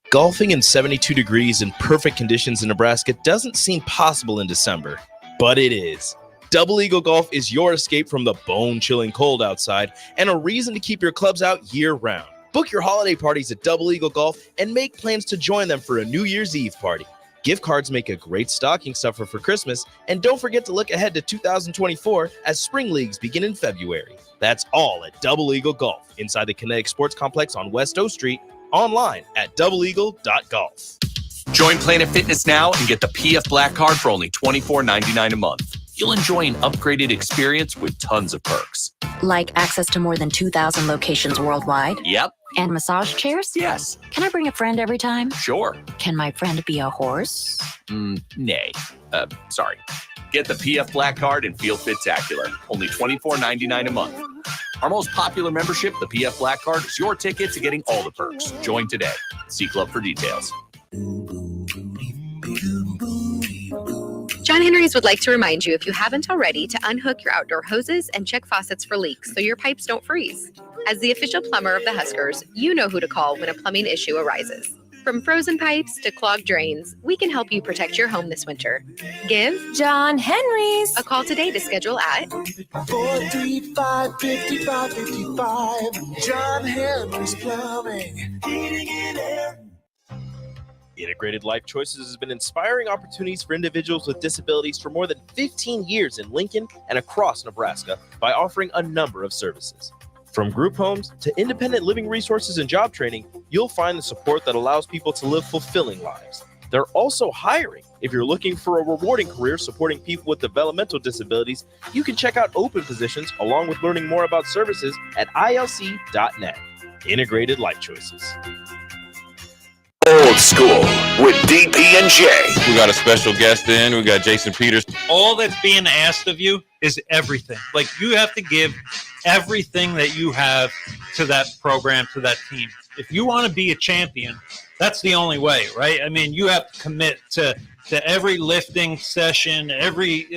Golfing in 72 degrees and perfect conditions in Nebraska doesn't seem possible in December, but it is. Double Eagle Golf is your escape from the bone-chilling cold outside and a reason to keep your clubs out year-round. Book your holiday parties at Double Eagle Golf and make plans to join them for a New Year's Eve party. Gift cards make a great stocking stuffer for Christmas, and don't forget to look ahead to 2024 as spring leagues begin in February. That's all at Double Eagle Golf inside the Kinetic Sports Complex on West O Street online at doubleeagle.golf. Join Planet Fitness now and get the PF Black Card for only $24.99 a month. You'll enjoy an upgraded experience with tons of perks. Like access to more than 2,000 locations worldwide? Yep. And massage chairs? Yes. Can I bring a friend every time? Sure. Can my friend be a horse? Nay. Sorry. Get the PF Black Card and feel fit-tacular. Only $24.99 a month. Our most popular membership, the PF Black Card, is your ticket to getting all the perks. Join today. See Club for details. John Henry's would like to remind you, if you haven't already, to unhook your outdoor hoses and check faucets for leaks so your pipes don't freeze. As the official plumber of the Huskers, you know who to call when a plumbing issue arises. From frozen pipes to clogged drains, we can help you protect your home this winter. Give John Henry's a call today to schedule at 435-5555. John Henry's Plumbing. Heating and air. Integrated Life Choices has been inspiring opportunities for individuals with disabilities for more than 15 years in Lincoln and across Nebraska by offering a number of services. From group homes to independent living resources and job training, you'll find the support that allows people to live fulfilling lives. They're also hiring. If you're looking for a rewarding career supporting people with developmental disabilities, you can check out open positions along with learning more about services at ilc.net. Integrated Life Choices. Old School with DP and J. We got a special guest in. We got Jason Peters. All that's being asked of you is everything. Like, you have to give everything that you have to that program, to that team. If you want to be a champion, that's the only way, right? I mean, you have to commit to every lifting session, every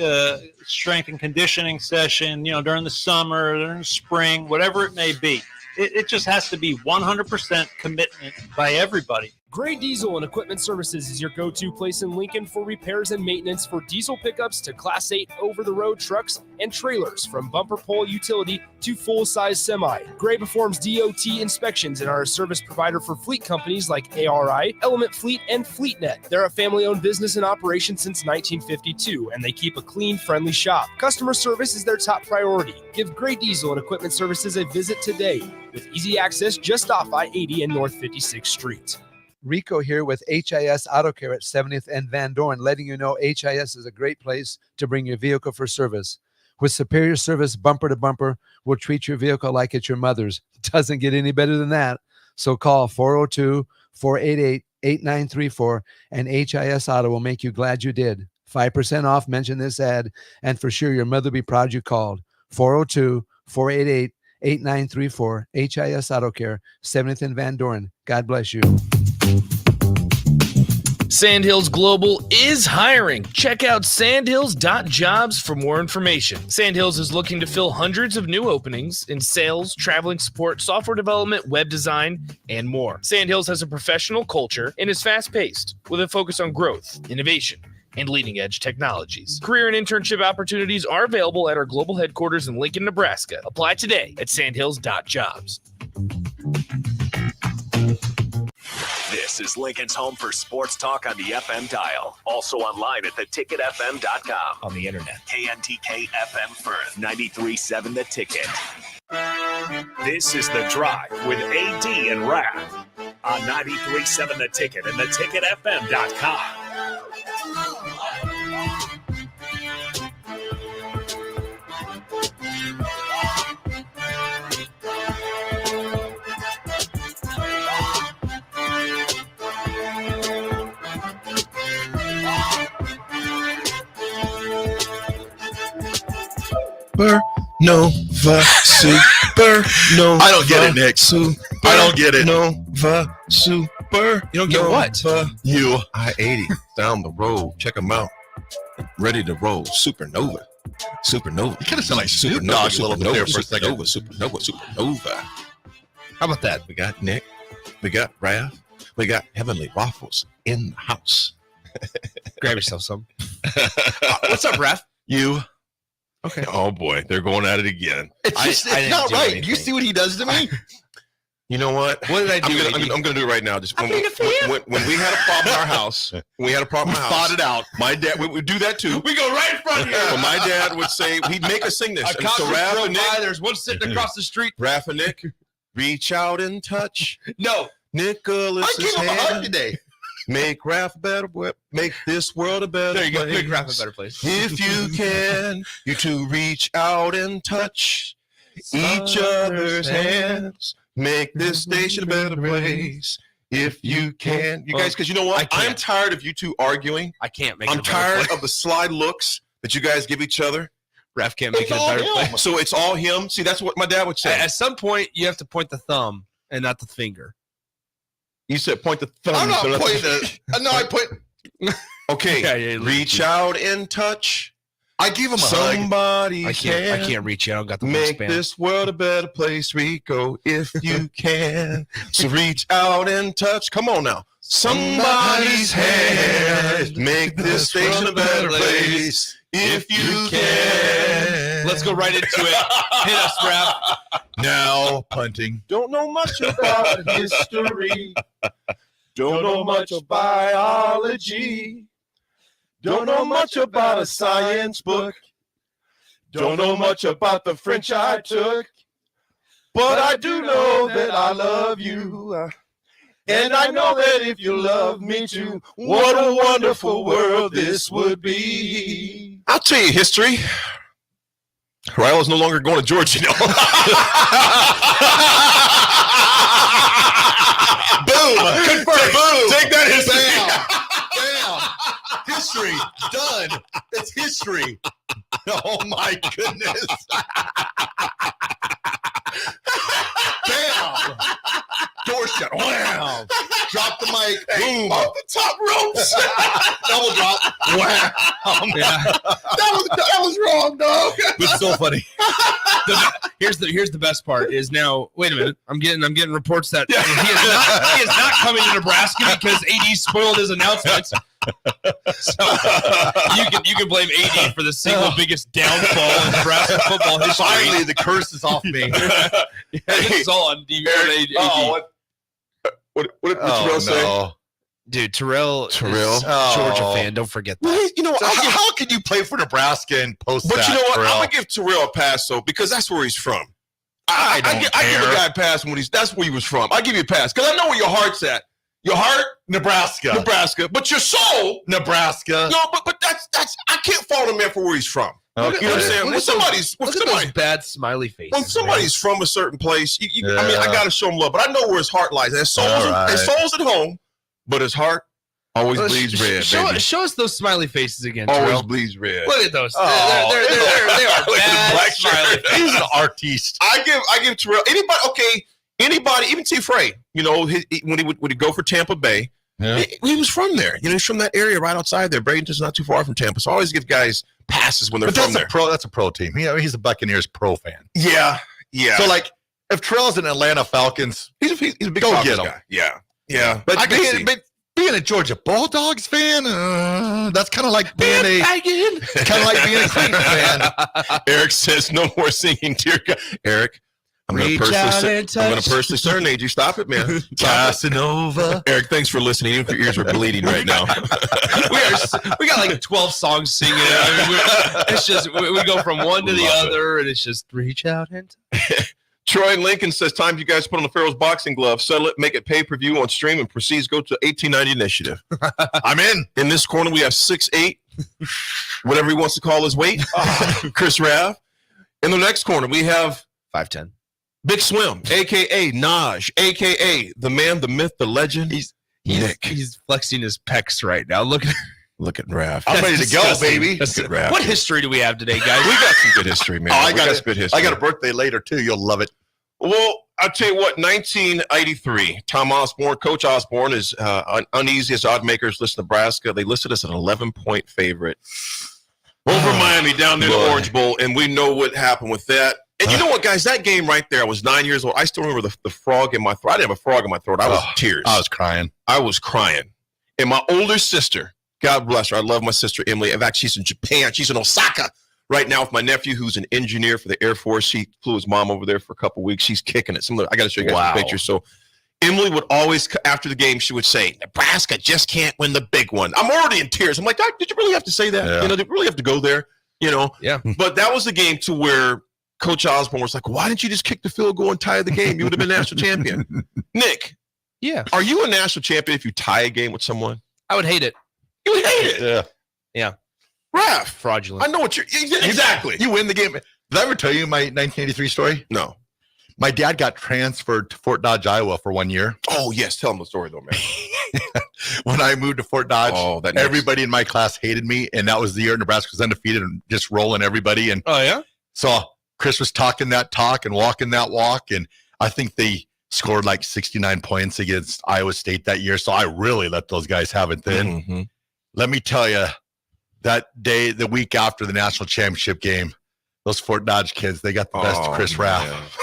strength and conditioning session, during the summer, during the spring, whatever it may be. It just has to be 100% commitment by everybody. Gray Diesel and Equipment Services is your go-to place in Lincoln for repairs and maintenance for diesel pickups to Class 8 over-the-road trucks and trailers, from bumper pole utility to full-size semi. Gray performs DOT inspections and are a service provider for fleet companies like ARI, Element Fleet, and FleetNet. They're a family-owned business in operation since 1952, and they keep a clean, friendly shop. Customer service is their top priority. Give Gray Diesel and Equipment Services a visit today, with easy access just off I-80 and North 56th Street. Rico here with HIS Auto Care at 70th and Van Dorn, letting you know HIS is a great place to bring your vehicle for service. With superior service bumper to bumper, we'll treat your vehicle like it's your mother's. It doesn't get any better than that. So call 402-488-8934 and HIS Auto will make you glad you did. 5% off, mention this ad, and for sure your mother will be proud you called. 402-488-8934, HIS Auto Care, 70th and Van Dorn. God bless you. Sandhills Global is hiring. Check out sandhills.jobs for more information. Sandhills is looking to fill hundreds of new openings in sales, traveling support, software development, web design, and more. Sandhills has a professional culture and is fast-paced with a focus on growth, innovation, and leading-edge technologies. Career and internship opportunities are available at our global headquarters in Lincoln, Nebraska. Apply today at sandhills.jobs. This is Lincoln's home for sports talk on the FM dial. Also online at theticketfm.com. On the internet. KNTK FM Firth, 93.7 The Ticket. This is The Drive with AD and Raff on 93.7 The Ticket and theticketfm.com. Nova Super Nova. I don't get it, Nick. I don't get it. Nova Super. You don't get what? You. I-80 down the road. Check them out. Ready to roll. Supernova. Supernova. You kind of sound like Snoop Dogg a little bit there for a second. Supernova. How about that? We got Nick. We got Raff. We got Heavenly Waffles in the house. Grab yourself some. What's up, Raff? You. Okay. Oh boy, they're going at it again. It's not right. Anything. You see what he does to me? You know what? What did I do? I'm going to do it right now. Just when we had a problem in our house, fought it out. My dad would do that too. We go right in front of you. But my dad would say he'd make us sing this. A cop drove by. There's one sitting across the street. Raff and Nick, reach out and touch. No. Nicholas I gave him a hug today. Make Raff a better, make this world a better There you go. place. Make Raff a better place. If you can, you two reach out and touch each other's hands. Make this station a better place. If you can, you guys, because you know what? I'm tired of you two arguing. I can't make. I'm tired of the sly looks that you guys give each other. Raff can't make it a better place. So it's all him. See, that's what my dad would say. At some point, you have to point the thumb and not the finger. You said point the thumb. I'm not pointing the. No, I point. Okay, reach out and touch. I give him a Somebody's hug. I hand. can't reach you. I don't got the Make wingspan. this world a better place, Rico, if you can. So reach out and touch. Come on now. Somebody's hand. Make this station a better place, if you can. Let's go right into it. Hit us, Raff. Now punting. Don't know much about history. Don't know much of biology. Don't know much about a science book. Don't know much about the French I took. But I do know that I love you. And I know that if you love me too, what a wonderful world this would be. I'll tell you history. Rhule is no longer going to Georgia now. Boom! Confirmed. Boom! Take that history. Bam! Bam! History done. It's history. Oh my goodness! Bam! Door shut. Wow! Drop the mic. Boom! Off the top ropes. Double drop. Wow! Yeah. That was wrong, dog. It's so funny. Here's the best part is now. Wait a minute. I'm getting reports that he is not coming to Nebraska because AD spoiled his announcements. So you can blame AD for the single biggest downfall in Nebraska football history. Finally, the curse is off me. This is all on AD. What did Terrell say? Dude, Terrell is Terrell? a Georgia fan. Don't forget that. Well, you know, So how can you play for Nebraska and post but that? you know what? Terrell? I'm gonna give Terrell a pass though, because that's where he's from. I give a guy a pass when that's where he was from. I give you a pass because I know where your heart's at. Your heart, Nebraska, but your soul, Nebraska. No, but that's I can't fault a man for where he's from. Okay. You know what I'm saying? Look at those bad smiley faces. When somebody's from a certain place, I mean, I gotta show him love, but I know where his heart lies. His soul's at home, but his heart always bleeds red. Show us those smiley faces again. Always Terrell. bleeds red. Look at those. Oh, they are look at bad the black smiley shirt. faces. He's an artiste. I give Terrell anybody, even T. Frey. You know, when he would go for Tampa Bay. Yeah. He was from there. You know, he's from that area right outside there. Bradenton's not too far from Tampa. So I always give guys passes when they're But from there. That's a pro team. He's a Buccaneers pro fan. Yeah. So like, if Terrell's an Atlanta Falcons, he's a big go Falcons get him. guy. Yeah. But I can see. being a Georgia Bulldogs fan, that's kind of like being a Creighton fan. Eric says no more singing, dear God. Eric, I'm going to personally serenade you. Stop it, man. Casanova. Eric, thanks for listening. Even if your ears are bleeding right now. we got like 12 songs singing. I mean, it's just we go from one to the other, and it's just reach out and. Troy and Lincoln says, time you guys put on the Pharaoh's boxing glove, settle it, make it pay-per-view on stream, and proceeds go to 1890 Initiative. I'm in. In this corner, we have 6'8", whatever he wants to call his weight, Chris Raff. In the next corner, we have 5'10". Big Swim, a.k.a. Naj, a.k.a. the man, the myth, the legend. He's flexing his pecs right now. Look at Raff. I'm ready to go, baby. What history do we have today, guys? We got some good history, man. I got some good history. I got a birthday later, too. You'll love it. Well, I'll tell you what, 1983, Tom Osborne, Coach Osborne is uneasy as odd makers list Nebraska. They listed us an 11-point favorite over Miami down there in the Orange Bowl, and we know what happened with that. And you know what, guys? That game right there, I was 9 years old. I still remember the frog in my throat. I didn't have a frog in my throat. I was tears. I was crying. And my older sister, God bless her. I love my sister, Emily. In fact, she's in Japan. She's in Osaka right now with my nephew, who's an engineer for the Air Force. She flew his mom over there for a couple of weeks. She's kicking it. I got to show you guys some pictures. So Emily would always, after the game, she would say, Nebraska just can't win the big one. I'm already in tears. I'm like, did you really have to say that? Yeah. You know, did you really have to go there? You know? Yeah. But that was the game to where Coach Osborne was like, why didn't you just kick the field goal and tie the game? You would have been national champion. Nick, Yeah. Are you a national champion if you tie a game with someone? I would hate it. You would hate it. Yeah. Raff. Fraudulent. I know what you're exactly. You win the game. Did I ever tell you my 1983 story? No. My dad got transferred to Fort Dodge, Iowa for 1 year. Oh, yes. Tell them the story, though, man. When I moved to Fort Dodge, everybody in my class hated me, and that was the year Nebraska was undefeated and just rolling everybody. And oh, yeah? So Chris was talking that talk and walking that walk, and I think they scored like 69 points against Iowa State that year. So I really let those guys have it then. Mm-hmm. Let me tell you, that day, the week after the national championship game, those Fort Dodge kids, they got the best of Chris Raff.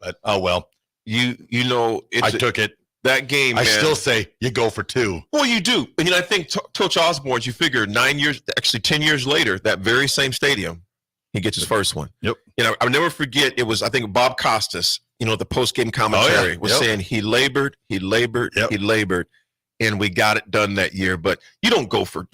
But oh well, you know, I took it. That game, I man, still say you go for 2. Well, you do. But I think Coach Osborne's, you figure 9 years, actually 10 years later, that very same stadium, he gets his first one. Yep. I'll never forget. It was, I think, Bob Costas. The post-game commentary was saying he labored, and we got it done that year. But you don't go for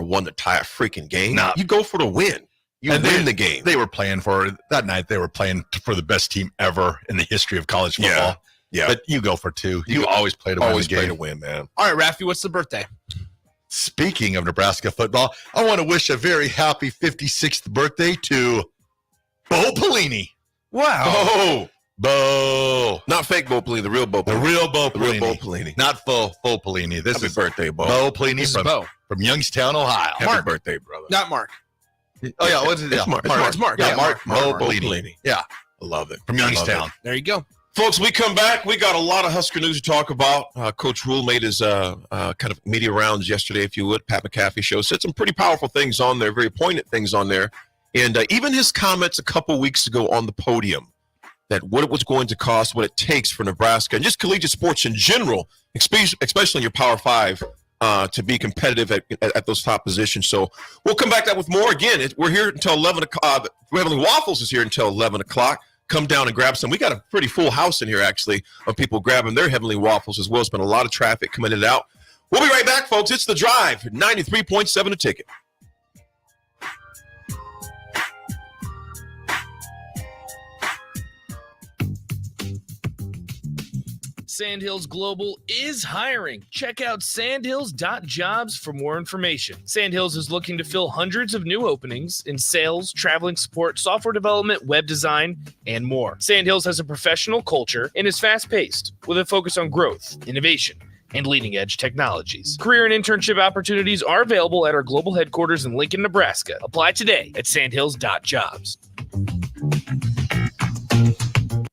one to tie a freaking game. Nah. You go for the win. You win the game. They were playing for that night. They were playing for the best team ever in the history of college football. Yeah. But you go for 2. You always play to win the game. Play to win, man. All right, Raffy, what's the birthday? Speaking of Nebraska football, I want to wish a very happy 56th birthday to Bo Pelini. Wow. Oh, Bo. Not fake Bo Pelini, the real Bo Pelini. The real Bo Pelini. The real Bo Pelini. Not faux Pelini. This Happy is birthday, Bo. Bo Pelini This is Bo. from Youngstown, Ohio. Happy birthday, brother. Not Mark. Oh, yeah. What's it? It's Mark. It's Mark. Yeah, Yeah, Mark. Bo Bo Pelini. Pelini. Yeah. I love it. From Youngstown. There you go. Folks, we come back. We got a lot of Husker news to talk about. Coach Rhule made his kind of media rounds yesterday, if you would. Pat McAfee show said some pretty powerful things on there, very poignant things on there. And even his comments a couple weeks ago on the podium that what it was going to cost, what it takes for Nebraska, and just collegiate sports in general, especially in your Power 5, to be competitive at those top positions. So we'll come back with more. Again, we're here until 11 o'clock. Heavenly Waffles is here until 11 o'clock. Come down and grab some. We got a pretty full house in here, actually, of people grabbing their Heavenly Waffles as well. It's been a lot of traffic coming in and out. We'll be right back, folks. It's The Drive, 93.7 a ticket. Sandhills Global is hiring. Check out sandhills.jobs for more information. Sandhills is looking to fill hundreds of new openings in sales, traveling support, software development, web design, and more. Sandhills has a professional culture and is fast-paced with a focus on growth, innovation, and leading-edge technologies. Career and internship opportunities are available at our global headquarters in Lincoln, Nebraska. Apply today at sandhills.jobs.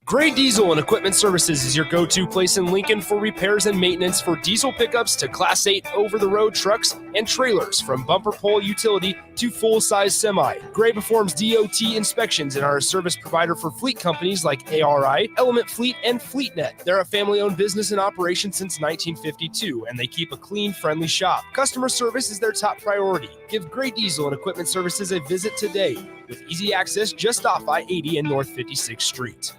Gray Diesel and Equipment Services is your go-to place in Lincoln for repairs and maintenance for diesel pickups to Class 8 over-the-road trucks and trailers, from bumper pole utility to full-size semi. Gray performs DOT inspections and are a service provider for fleet companies like ARI, Element Fleet, and FleetNet. They're a family-owned business in operation since 1952, and they keep a clean, friendly shop. Customer service is their top priority. Give Gray Diesel and Equipment Services a visit today with easy access just off I-80 and North 56th Street.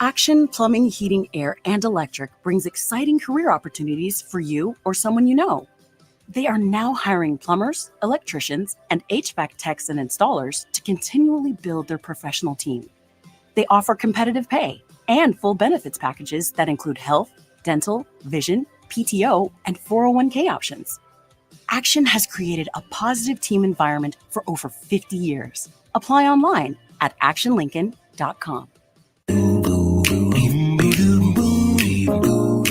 Action Plumbing, Heating, Air, and Electric brings exciting career opportunities for you or someone you know. They are now hiring plumbers, electricians, and HVAC techs and installers to continually build their professional team. They offer competitive pay and full benefits packages that include health, dental, vision, PTO, and 401k options. Action has created a positive team environment for over 50 years. Apply online at actionlincoln.com.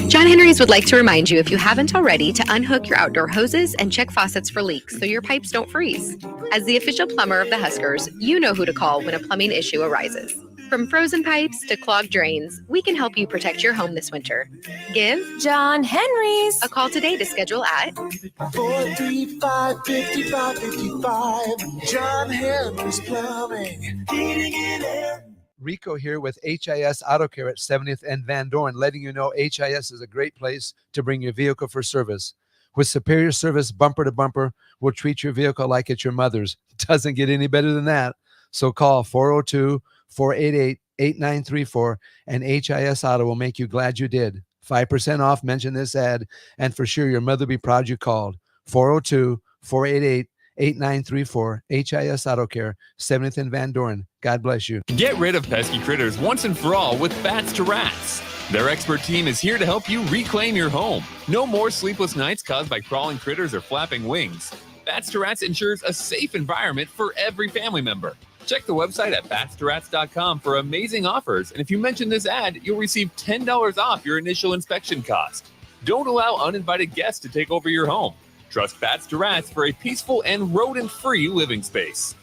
John Henry's would like to remind you, if you haven't already, to unhook your outdoor hoses and check faucets for leaks so your pipes don't freeze. As the official plumber of the Huskers, you know who to call when a plumbing issue arises. From frozen pipes to clogged drains, we can help you protect your home this winter. Give John Henry's a call today to schedule at 435-5555. John Henry's Plumbing, Heating and Air. Rico here with HIS Auto Care at 70th and Van Dorn, letting you know HIS is a great place to bring your vehicle for service. With superior service bumper to bumper, we'll treat your vehicle like it's your mother's. Doesn't get any better than that. So call 402-488-8934 and HIS Auto will make you glad you did. 5% off, mention this ad, and for sure your mother will be proud you called. 402-488-8934, HIS Auto Care, 70th and Van Dorn. God bless you. Get rid of pesky critters once and for all with Bats to Rats. Their expert team is here to help you reclaim your home. No more sleepless nights caused by crawling critters or flapping wings. Bats to Rats ensures a safe environment for every family member. Check the website at batstoRats.com for amazing offers, and if you mention this ad, you'll receive $10 off your initial inspection cost. Don't allow uninvited guests to take over your home. Trust Bats to Rats for a peaceful and rodent-free living space.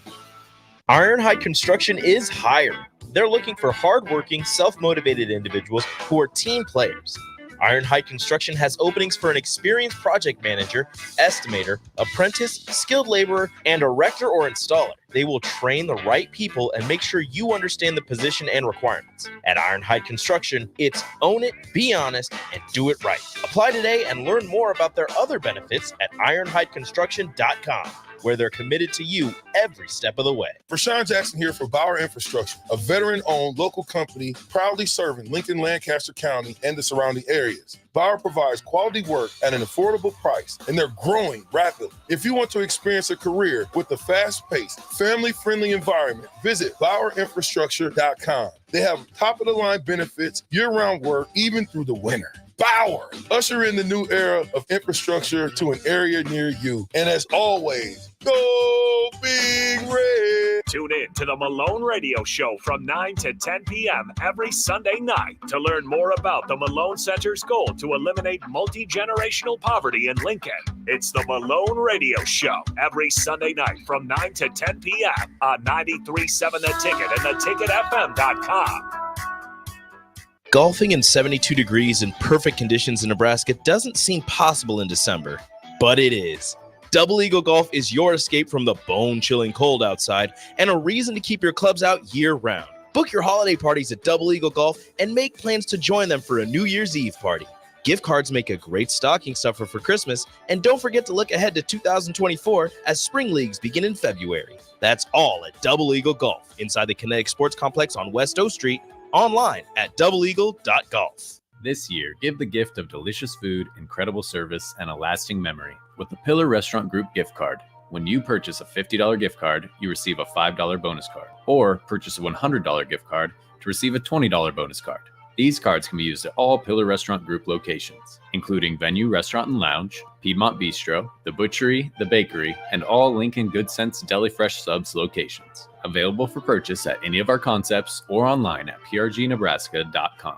Ironhide Construction is hiring. They're looking for hardworking, self-motivated individuals who are team players. Ironhide Construction has openings for an experienced project manager, estimator, apprentice, skilled laborer, and erector or installer. They will train the right people and make sure you understand the position and requirements. At Ironhide Construction, it's own it, be honest, and do it right. Apply today and learn more about their other benefits at ironhideconstruction.com, where they're committed to you every step of the way. Rashawn Jackson here for Bauer Infrastructure, a veteran-owned local company proudly serving Lincoln, Lancaster County, and the surrounding areas. Bauer provides quality work at an affordable price, and they're growing rapidly. If you want to experience a career with a fast-paced, family-friendly environment, visit BauerInfrastructure.com. They have top-of-the-line benefits, year-round work, even through the winter. Bauer, usher in the new era of infrastructure to an area near you. And as always, go Big Red. Tune in to the Malone Radio Show from 9 to 10 p.m. every Sunday night to learn more about the Malone Center's goal to eliminate multi-generational poverty in Lincoln. It's the Malone Radio Show every Sunday night from 9 to 10 p.m. on 93.7 The Ticket and theticketfm.com. Golfing in 72 degrees and perfect conditions in Nebraska doesn't seem possible in December, but it is. Double Eagle Golf is your escape from the bone-chilling cold outside and a reason to keep your clubs out year-round. Book your holiday parties at Double Eagle Golf and make plans to join them for a New Year's Eve party. Gift cards make a great stocking stuffer for Christmas, and don't forget to look ahead to 2024 as spring leagues begin in February. That's all at Double Eagle Golf inside the Kinetic Sports Complex on West O Street. Online at doubleeagle.golf. This year, give the gift of delicious food, incredible service, and a lasting memory with the Pillar Restaurant Group gift card. When you purchase a $50 gift card, you receive a $5 bonus card, or purchase a $100 gift card to receive a $20 bonus card. These cards can be used at all Pillar Restaurant Group locations, including Venue Restaurant and Lounge, Piedmont Bistro, The Butchery, The Bakery, and all Lincoln Good Sense Deli Fresh Subs locations. Available for purchase at any of our concepts or online at prgnebraska.com.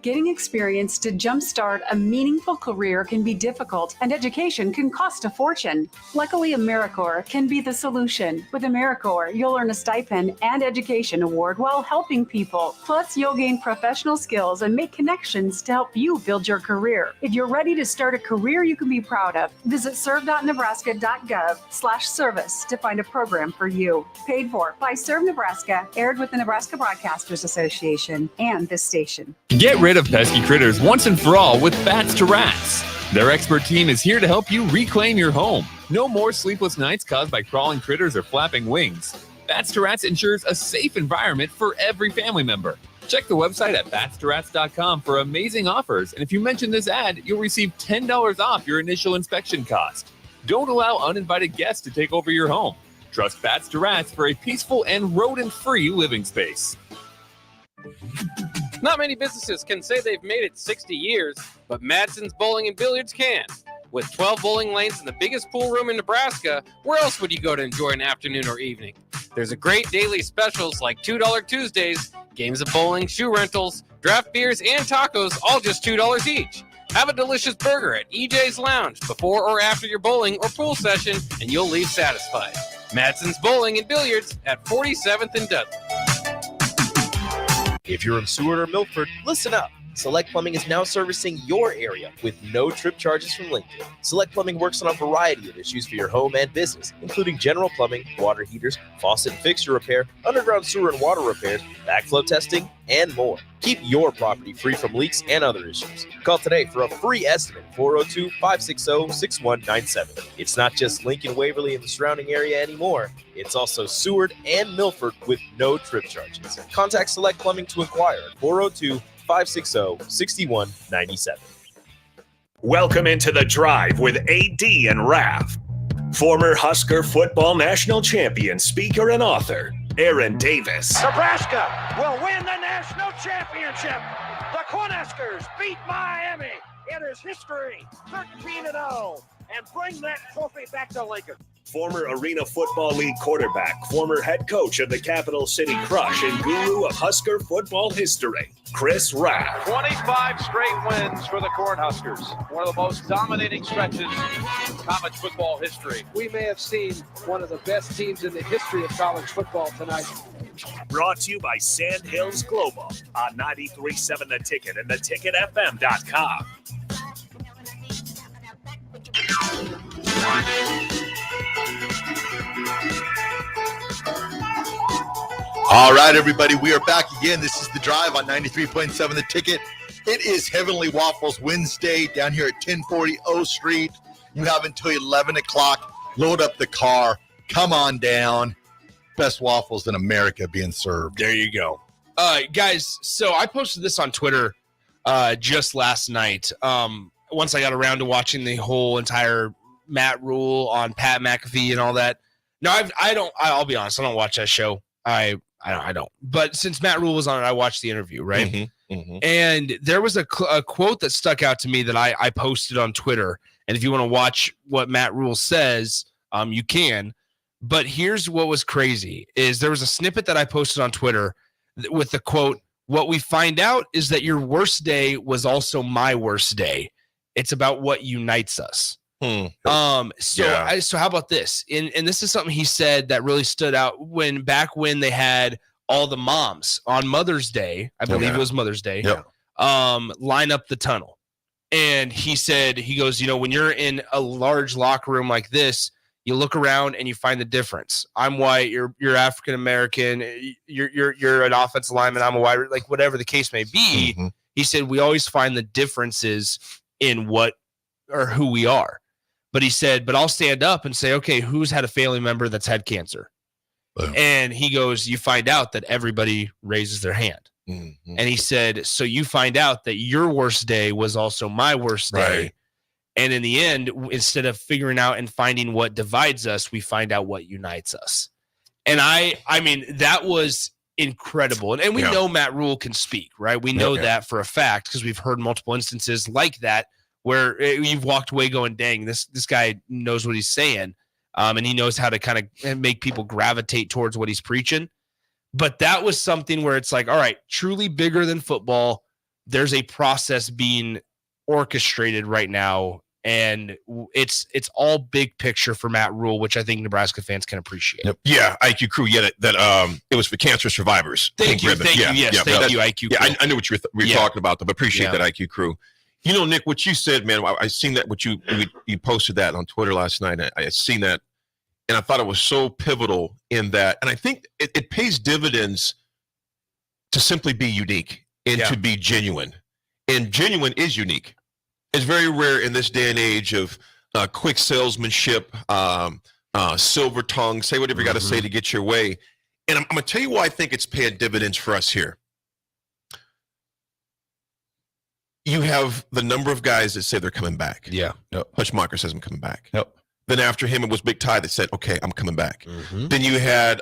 Getting experience to jumpstart a meaningful career can be difficult, and education can cost a fortune. Luckily, AmeriCorps can be the solution. With AmeriCorps, you'll earn a stipend and education award while helping people. Plus, you'll gain professional skills and make connections to help you build your career. If you're ready to start a career you can be proud of, visit serve.nebraska.gov/service to find a program for you. Paid for by Serve Nebraska, aired with the Nebraska Broadcasters Association and this station. Get rid of pesky critters once and for all with Bats to Rats. Their expert team is here to help you reclaim your home. No more sleepless nights caused by crawling critters or flapping wings. Bats to Rats ensures a safe environment for every family member. Check the website at batstoRats.com for amazing offers, and if you mention this ad, you'll receive $10 off your initial inspection cost. Don't allow uninvited guests to take over your home. Trust Bats to Rats for a peaceful and rodent-free living space. Not many businesses can say they've made it 60 years, but Madsen's Bowling and Billiards can. With 12 bowling lanes and the biggest pool room in Nebraska, where else would you go to enjoy an afternoon or evening? There's a great daily specials like $2 Tuesdays, games of bowling, shoe rentals, draft beers, and tacos, all just $2 each. Have a delicious burger at EJ's Lounge before or after your bowling or pool session, and you'll leave satisfied. Madsen's Bowling and Billiards at 47th and Dudley. If you're in Seward or Milford, listen up. Select Plumbing is now servicing your area with no trip charges from Lincoln. Select Plumbing works on a variety of issues for your home and business, including general plumbing, water heaters, faucet and fixture repair, underground sewer and water repairs, backflow testing, and more. Keep your property free from leaks and other issues. Call today for a free estimate, 402-560-6197. It's not just Lincoln, Waverly, and the surrounding area anymore. It's also Seward and Milford with no trip charges. Contact Select Plumbing to inquire at 402-560-6197. Welcome into The Drive with AD and Raff. Former Husker football national champion, speaker, and author, Aaron Davis. Nebraska will win the national championship. The Cornhuskers beat Miami. It is history, 13-0, and bring that trophy back to Lincoln. Former Arena Football League quarterback, former head coach of the Capital City Crush, and guru of Husker football history, Chris Raff. 25 straight wins for the Cornhuskers. One of the most dominating stretches in college football history. We may have seen one of the best teams in the history of college football tonight. Brought to you by Sandhills Global on 93.7 The Ticket and theticketfm.com. All right, everybody, we are back again. This is The Drive on 93.7 The Ticket. It is Heavenly Waffles Wednesday down here at 1040 O Street. You have until 11 o'clock. Load up the car. Come on down. Best waffles in America being served. There you go. Guys, so I posted this on Twitter just last night. Once I got around to watching the whole entire Matt Rhule on Pat McAfee and all that. No, I'll be honest, I don't watch that show. I don't. But since Matt Rhule was on it, I watched the interview, right? Mm-hmm. And there was a quote that stuck out to me that I posted on Twitter. And if you want to watch what Matt Rhule says, you can. But here's what was crazy is there was a snippet that I posted on Twitter with the quote, "What we find out is that your worst day was also my worst day. It's about what unites us." So how about this? And this is something he said that really stood out back when they had all the moms on Mother's Day, I believe it was Mother's Day, line up the tunnel. And he said, he goes, when you're in a large locker room like this, you look around and you find the difference. I'm white, you're African American, you're an offensive lineman, I'm a wide, like whatever the case may be. Mm-hmm. He said we always find the differences in what or who we are. But he said, but I'll stand up and say, okay, who's had a family member that's had cancer? And he goes, you find out that everybody raises their hand. Mm-hmm. And he said, so you find out that your worst day was also my worst day. Right. And in the end, instead of figuring out and finding what divides us, we find out what unites us. And I mean, that was incredible. And we know Matt Rhule can speak, right? We know that for a fact because we've heard multiple instances like that where you've walked away going, dang, this guy knows what he's saying. And he knows how to kind of make people gravitate towards what he's preaching. But that was something where it's like, all right, truly bigger than football. There's a process being orchestrated right now. And it's all big picture for Matt Rhule, which I think Nebraska fans can appreciate. Yep. Yeah, IQ Crew. Yeah, that it was for cancer survivors. Thank you, Thank you, IQ Crew. I knew what you were talking about, but appreciate that, IQ Crew. Nick, what you said, man, I seen that. What you posted that on Twitter last night. I seen that, and I thought it was so pivotal in that. And I think it pays dividends to simply be unique and to be genuine. And genuine is unique. It's very rare in this day and age of quick salesmanship, silver tongue, say whatever you got to say to get your way. And I'm going to tell you why I think it's paying dividends for us here. You have the number of guys that say they're coming back. Yeah. Hutchmacher says I'm coming back. Yep. Then after him, it was Big Ty that said, okay, I'm coming back. Mm-hmm. Then you had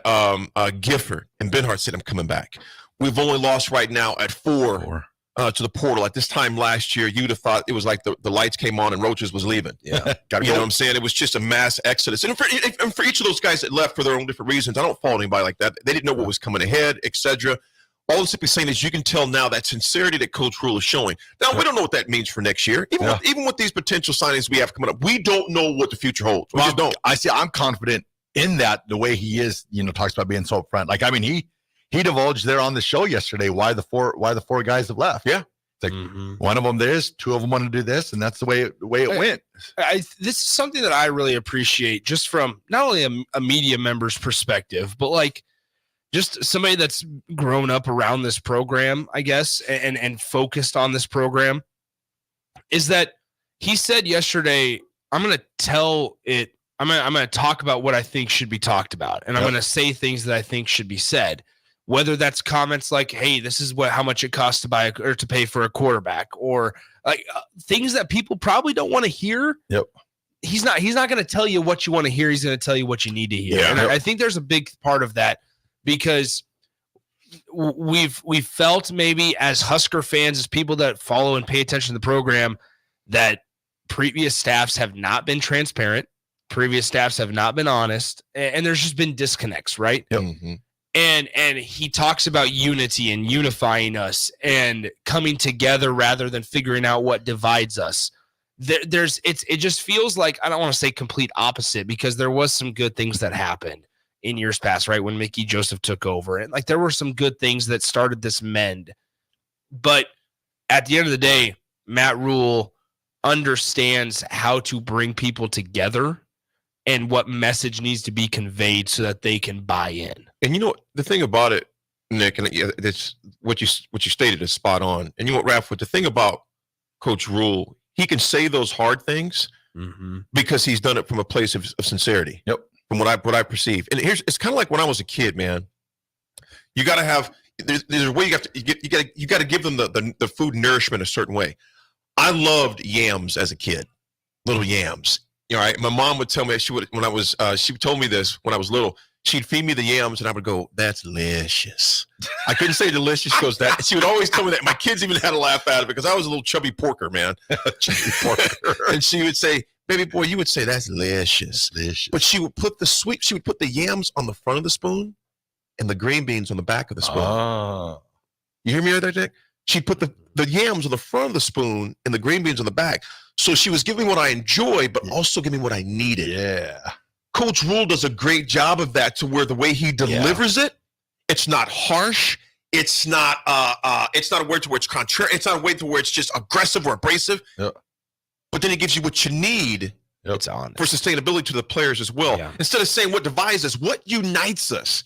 Gifford and Benhart said, I'm coming back. We've only lost right now at four. To the portal. At this time last year, you'd have thought it was like the lights came on and Roaches was leaving. Yeah. You know what I'm saying? It was just a mass exodus. And for each of those guys that left for their own different reasons, I don't fault anybody like that. They didn't know what was coming ahead, etc. All I'm simply saying is you can tell now that sincerity that Coach Rhule is showing. Now, we don't know what that means for next year. Even with these potential signings we have coming up, we don't know what the future holds. We just don't. I'm confident in that, the way he is, talks about being so upfront. Like, I mean, he divulged there on the show yesterday why the four guys have left. Yeah. It's like one of them this, two of them want to do this, and that's the way it went. This is something that I really appreciate just from not only a media member's perspective, but like just somebody that's grown up around this program, I guess, and focused on this program, is that he said yesterday, I'm going to talk about what I think should be talked about, and I'm going to say things that I think should be said. Whether that's comments like, "Hey, this is how much it costs to buy or to pay for a quarterback," or like things that people probably don't want to hear. Yep. He's not going to tell you what you want to hear. He's going to tell you what you need to hear. Yeah. And I think there's a big part of that because we've felt maybe as Husker fans, as people that follow and pay attention to the program, that previous staffs have not been transparent. Previous staffs have not been honest, and there's just been disconnects, right? Yep. Mm-hmm. And he talks about unity and unifying us and coming together rather than figuring out what divides us. It just feels like, I don't want to say complete opposite, because there was some good things that happened in years past, right? When Mickey Joseph took over, and like there were some good things that started this mend. But at the end of the day, Matt Rhule understands how to bring people together and what message needs to be conveyed so that they can buy in. And you know the thing about it, Nick, and that's what you stated is spot on. And you know what, Raff, what the thing about Coach Rhule, he can say those hard things because he's done it from a place of sincerity. Yep. From what I perceive. And it's kind of like when I was a kid, man. You got to have there's a way you got to give them the food nourishment a certain way. I loved yams as a kid, little yams. You know, right? My mom would tell me she told me this when I was little. She'd feed me the yams, and I would go, "That's delicious." I couldn't say delicious because that. She would always tell me that. My kids even had to laugh at it because I was a little chubby porker, man. Chubby porker. And she would say, "Baby boy," you would say, "That's delicious." Delicious. But she would put the yams on the front of the spoon, and the green beans on the back of the spoon. Oh. You hear me right there, Dick? She'd put the yams on the front of the spoon and the green beans on the back. So she was giving me what I enjoyed, but also giving me what I needed. Yeah. Coach Rhule does a great job of that, to where the way he delivers it, it's not harsh. It's not a word to where it's contrary. It's not a way to where it's just aggressive or abrasive. Yep. But then it gives you what you need for sustainability to the players as well. Yeah. Instead of saying what divides us, what unites us.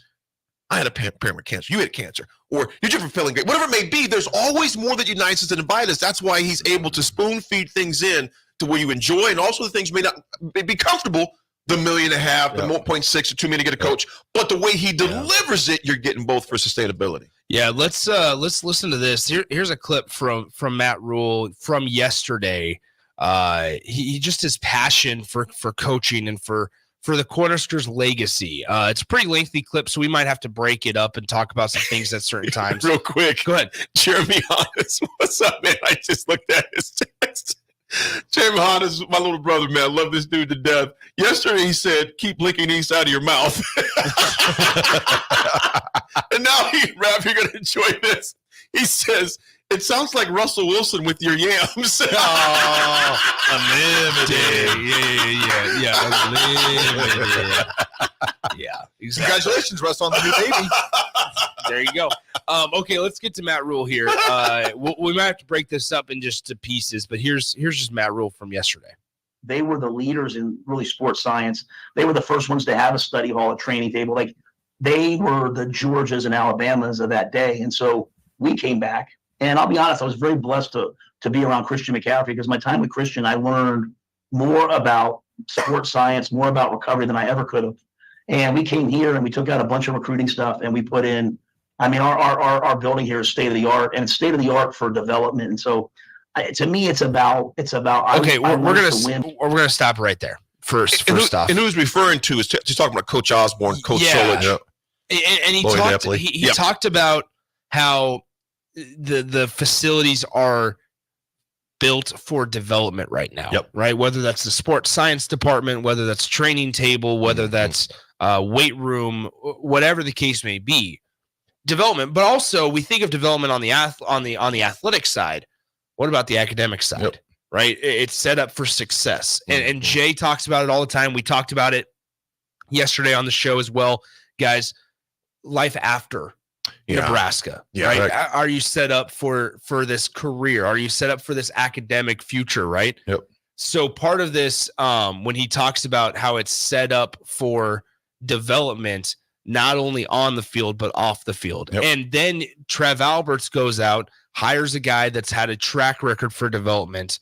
I had a parent with cancer. You had cancer. Or you're different feeling great. Whatever it may be, there's always more that unites us than divides us. That's why he's able to spoon feed things in to where you enjoy, and also the things may not be comfortable. The $1.5 million, the 1.6 or 2 million to get a coach, but the way he delivers it, you're getting both for sustainability. Yeah, let's listen to this. Here's a clip from Matt Rhule from yesterday. He just his passion for coaching and for the Cornhuskers legacy. It's a pretty lengthy clip, so we might have to break it up and talk about some things at certain times. Real quick, go ahead. Jeremy Hodges, what's up, man? I just looked at his text. Jeremy Hodges, my little brother, man. I love this dude to death. Yesterday he said, "Keep licking these out of your mouth." And now, Raff, you're going to enjoy this. He says, "It sounds like Russell Wilson with your yams." Unlimited. Yeah. Unlimited. Yeah. Exactly. Congratulations, Russ, on the new baby. There you go. Okay, let's get to Matt Rhule here. We might have to break this up in just to pieces, but here's just Matt Rhule from yesterday. They were the leaders in really sports science. They were the first ones to have a study hall, a training table. Like, they were the Georgias and Alabamas of that day. And so we came back. And I'll be honest, I was very blessed to be around Christian McCaffrey, because my time with Christian, I learned more about sports science, more about recovery than I ever could have. And we came here and we took out a bunch of recruiting stuff, and we put in, I mean, our building here is state of the art, and it's state of the art for development. And so to me, it's about. Okay, we're gonna stop right there. First off, and who's referring to is just talking about Coach Osborne, Coach Solich, and he talked about how the facilities are built for development right now. Yep. Right, whether that's the sports science department, whether that's training table, whether that's weight room, whatever the case may be, development. But also, we think of development on the athletic side. What about the academic side? Yep. Right, it's set up for success, and Jay talks about it all the time. We talked about it yesterday on the show as well, guys. Life after Nebraska, right? Are you set up for this career? Are you set up for this academic future, right? Yep. So part of this, when he talks about how it's set up for development, not only on the field, but off the field. Yep. And then Trev Alberts goes out, hires a guy that's had a track record for development.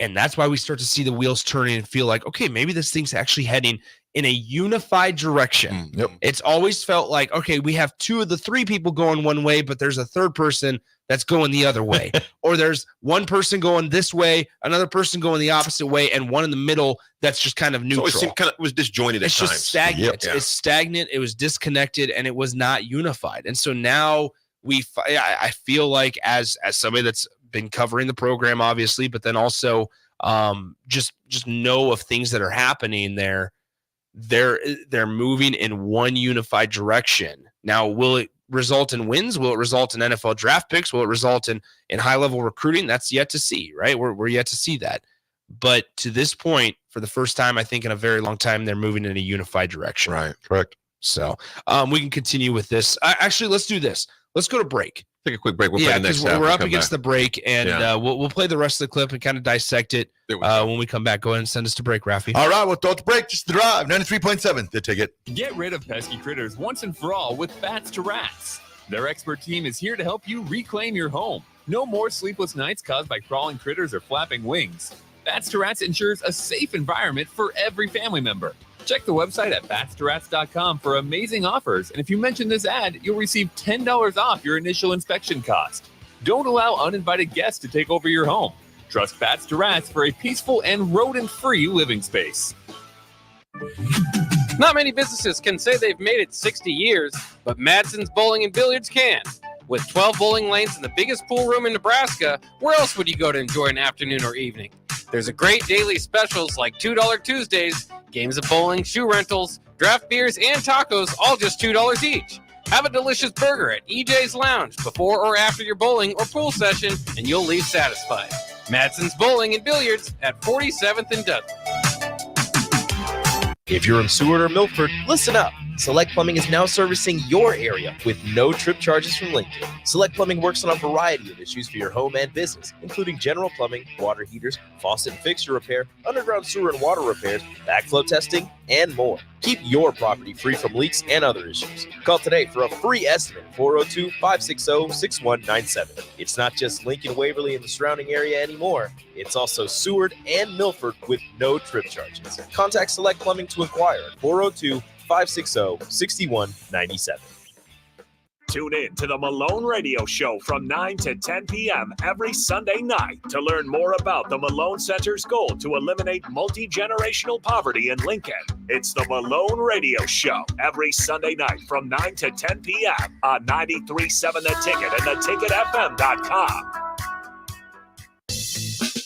And that's why we start to see the wheels turning and feel like, okay, maybe this thing's actually heading in a unified direction. Yep. It's always felt like, okay, we have two of the three people going one way, but there's a third person that's going the other way, or there's one person going this way, another person going the opposite way, and one in the middle that's just kind of neutral. So it was disjointed at it's times. Just stagnant. Yep. It's stagnant. It was disconnected, and it was not unified. And so now I feel like as somebody that's been covering the program, obviously, but then also just know of things that are happening there. They're moving in one unified direction. Now, will it result in wins? Will it result in NFL draft picks? Will it result in high-level recruiting? That's yet to see, right? We're yet to see that. But to this point, for the first time, I think in a very long time, they're moving in a unified direction. Right, correct. So we can continue with this. Actually, let's do this. Let's go to break. Take a quick break. We'll play the next half. We're up against the break, and we'll play the rest of the clip and kind of dissect it when we come back. Go ahead and send us to break, Raffy. All right, we'll throw it to break. Just the drive. 93.7, the ticket. Get rid of pesky critters once and for all with Bats to Rats. Their expert team is here to help you reclaim your home. No more sleepless nights caused by crawling critters or flapping wings. Bats to Rats ensures a safe environment for every family member. Check the website at batstoRats.com for amazing offers, and if you mention this ad, you'll receive $10 off your initial inspection cost. Don't allow uninvited guests to take over your home. Trust Bats to Rats for a peaceful and rodent-free living space. Not many businesses can say they've made it 60 years, but Madsen's Bowling and Billiards can. With 12 bowling lanes and the biggest pool room in Nebraska, where else would you go to enjoy an afternoon or evening? There's a great daily specials like $2 Tuesdays, games of bowling, shoe rentals, draft beers, and tacos, all just $2 each. Have a delicious burger at EJ's Lounge before or after your bowling or pool session, and you'll leave satisfied. Madsen's Bowling and Billiards at 47th and Dudley. If you're in Seward or Milford, listen up. Select Plumbing is now servicing your area with no trip charges from Lincoln. Select Plumbing works on a variety of issues for your home and business, including general plumbing, water heaters, faucet and fixture repair, underground sewer and water repairs, backflow testing, and more. Keep your property free from leaks and other issues. Call today for a free estimate, 402-560-6197. It's not just Lincoln, Waverly, and the surrounding area anymore. It's also Seward and Milford with no trip charges. Contact Select Plumbing to inquire at 402-560-6197. Tune in to the Malone Radio Show from 9 to 10 p.m. every Sunday night to learn more about the Malone Center's goal to eliminate multi-generational poverty in Lincoln. It's the Malone Radio Show every Sunday night from 9 to 10 p.m. on 93.7 The Ticket and theticketfm.com.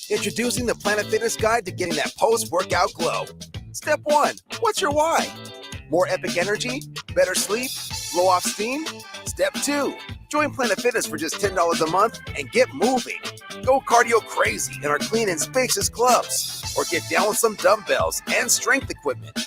Introducing the Planet Fitness Guide to getting that post-workout glow. Step 1, what's your why? More epic energy? Better sleep? Blow off steam? Step 2, join Planet Fitness for just $10 a month and get moving. Go cardio crazy in our clean and spacious clubs, or get down with some dumbbells and strength equipment.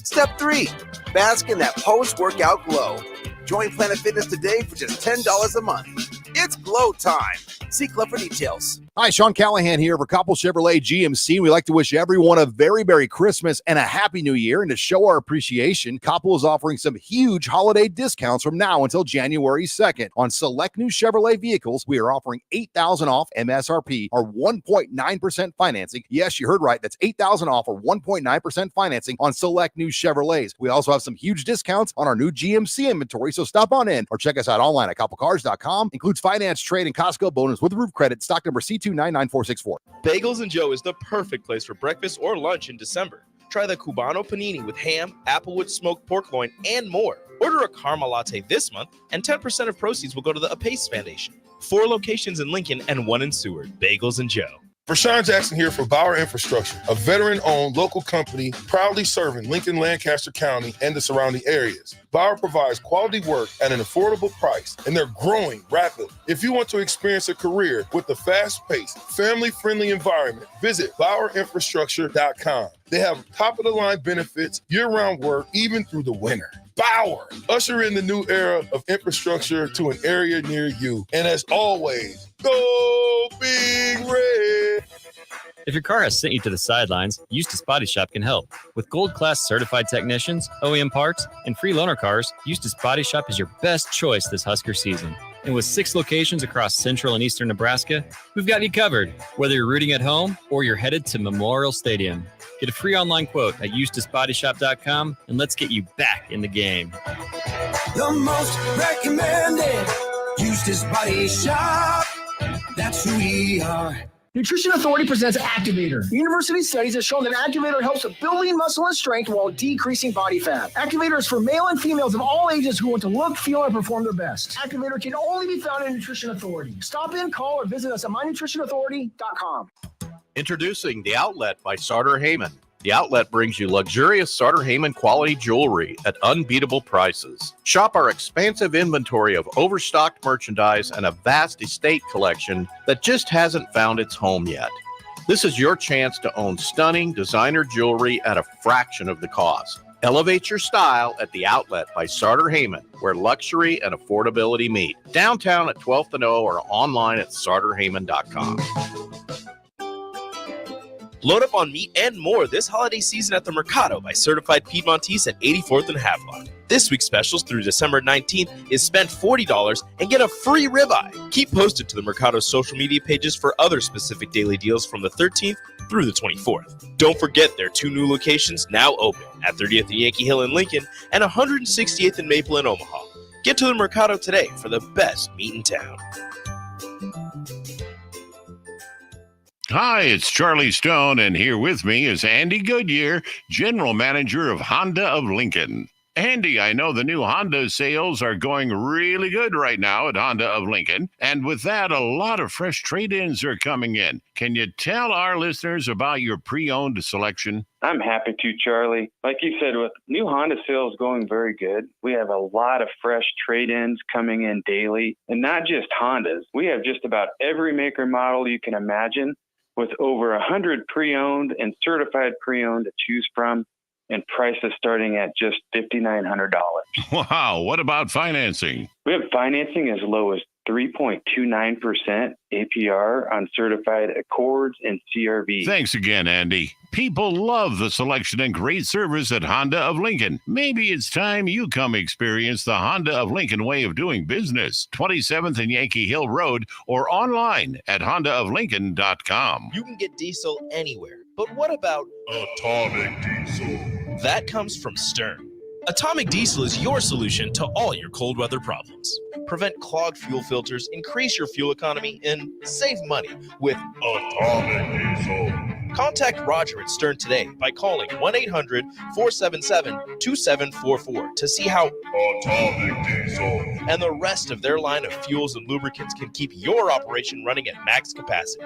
Step 3, bask in that post-workout glow. Join Planet Fitness today for just $10 a month. It's glow time. See Club for details. Hi, Sean Callahan here for Koppel Chevrolet GMC. We'd like to wish everyone a very Merry Christmas and a Happy New Year. And to show our appreciation, Koppel is offering some huge holiday discounts from now until January 2nd. On select new Chevrolet vehicles, we are offering $8,000 off MSRP or 1.9% financing. Yes, you heard right. That's $8,000 off or 1.9% financing on select new Chevrolets. We also have some huge discounts on our new GMC inventory, so stop on in or check us out online at koppelcars.com. Includes finance, trade, and Costco bonus with roof credit. Stock number C299464. Bagels and Joe is the perfect place for breakfast or lunch in December. Try the Cubano Panini with ham, applewood smoked pork loin, and more. Order a caramel latte this month, and 10% of proceeds will go to the Apace Foundation. 4 locations in Lincoln and 1 in Seward. Bagels and Joe. Rashawn Jackson here for Bauer Infrastructure, a veteran-owned local company proudly serving Lincoln, Lancaster County, and the surrounding areas. Bauer provides quality work at an affordable price, and they're growing rapidly. If you want to experience a career with a fast-paced, family-friendly environment, visit BauerInfrastructure.com. They have top-of-the-line benefits, year-round work, even through the winter. Bauer, usher in the new era of infrastructure to an area near you. And as always, go Big Red. If your car has sent you to the sidelines, Eustace Body Shop can help. With gold-class certified technicians, OEM parts, and free loaner cars, Eustace Body Shop is your best choice this Husker season. And with 6 locations across central and eastern Nebraska, we've got you covered, whether you're rooting at home or you're headed to Memorial Stadium. Get a free online quote at EustaceBodyShop.com, and let's get you back in the game. The most recommended Eustace Body Shop. That's who we are. Nutrition Authority presents Activator. University studies have shown that Activator helps with building muscle and strength while decreasing body fat. Activator is for male and females of all ages who want to look, feel, and perform their best. Activator can only be found in Nutrition Authority. Stop in, call, or visit us at mynutritionauthority.com. Introducing The Outlet by Sartor Heyman. The Outlet brings you luxurious Sartor Heyman quality jewelry at unbeatable prices. Shop our expansive inventory of overstocked merchandise and a vast estate collection that just hasn't found its home yet. This is your chance to own stunning designer jewelry at a fraction of the cost. Elevate your style at The Outlet by Sartor Heyman, where luxury and affordability meet. Downtown at 12th and O or online at sartorheyman.com. Load up on meat and more this holiday season at the Mercado by Certified Piedmontese at 84th and Havelock. This week's specials through December 19th is spend $40 and get a free ribeye. Keep posted to the Mercado's social media pages for other specific daily deals from the 13th through the 24th. Don't forget their 2 new locations now open at 30th and Yankee Hill in Lincoln and 168th and Maple in Omaha. Get to the Mercado today for the best meat in town. Hi, it's Charlie Stone, and here with me is Andy Goodyear, General Manager of Honda of Lincoln. Andy, I know the new Honda sales are going really good right now at Honda of Lincoln, and with that, a lot of fresh trade-ins are coming in. Can you tell our listeners about your pre-owned selection? I'm happy to, Charlie. Like you said, with new Honda sales going very good, we have a lot of fresh trade-ins coming in daily, and not just Hondas. We have just about every maker model you can imagine, with over 100 pre-owned and certified pre-owned to choose from, and prices starting at just $5,900. Wow, what about financing? We have financing as low as 3.29% APR on certified Accords and CRV. Thanks again, Andy. People love the selection and great service at Honda of Lincoln. Maybe it's time you come experience the Honda of Lincoln way of doing business. 27th and Yankee Hill Road or online at hondaoflincoln.com. You can get diesel anywhere, but what about Atomic Diesel? That comes from Stern. Atomic Diesel is your solution to all your cold weather problems. Prevent clogged fuel filters, increase your fuel economy, and save money with Atomic Diesel. Contact Roger at Stern today by calling 1-800-477-2744 to see how Atomic Diesel and the rest of their line of fuels and lubricants can keep your operation running at max capacity.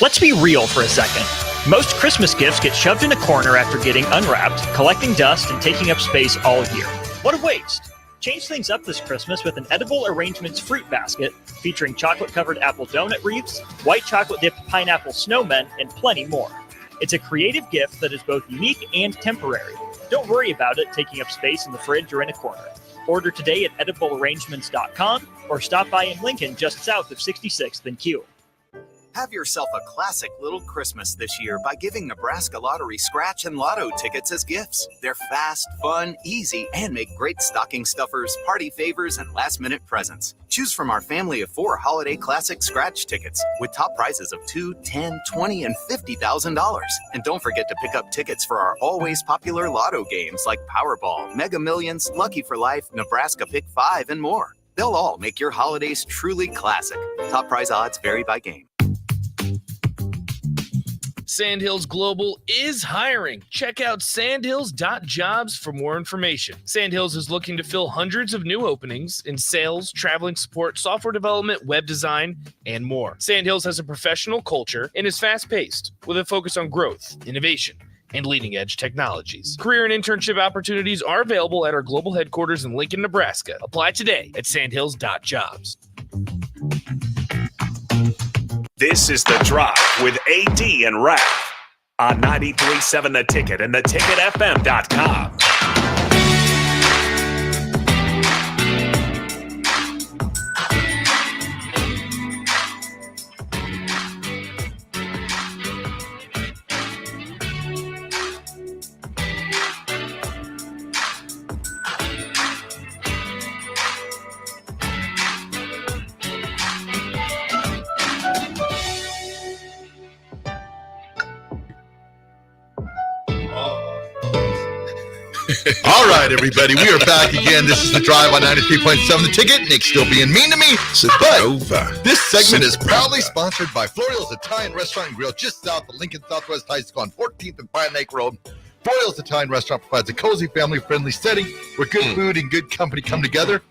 Let's be real for a second. Most Christmas gifts get shoved in a corner after getting unwrapped, collecting dust, and taking up space all year. What a waste! Change things up this Christmas with an Edible Arrangements fruit basket featuring chocolate-covered apple donut wreaths, white chocolate-dipped pineapple snowmen, and plenty more. It's a creative gift that is both unique and temporary. Don't worry about it taking up space in the fridge or in a corner. Order today at ediblearrangements.com or stop by in Lincoln just south of 66th and Q. Have yourself a classic little Christmas this year by giving Nebraska Lottery Scratch and Lotto tickets as gifts. They're fast, fun, easy, and make great stocking stuffers, party favors, and last-minute presents. Choose from our family of 4 holiday classic scratch tickets with top prizes of $2, $10, $20, and $50,000. And don't forget to pick up tickets for our always popular Lotto games like Powerball, Mega Millions, Lucky for Life, Nebraska Pick 5, and more. They'll all make your holidays truly classic. Top prize odds vary by game. Sandhills Global is hiring. Check out sandhills.jobs for more information. Sandhills is looking to fill hundreds of new openings in sales, traveling support, software development, web design, and more. Sandhills has a professional culture and is fast-paced with a focus on growth, innovation, and leading-edge technologies. Career and internship opportunities are available at our global headquarters in Lincoln, Nebraska. Apply today at sandhills.jobs. This is The Drive with AD and Raff on 93.7 The Ticket and theticketfm.com. All right, everybody, we are back again. This is The Drive on 93.7 The Ticket. Nick's still being mean to me. But this segment is proudly sponsored by Florial's Italian Restaurant and Grill just south of Lincoln Southwest High School on 14th and Pine Lake Road. Florial's Italian Restaurant provides a cozy, family-friendly setting where good food and good company come together.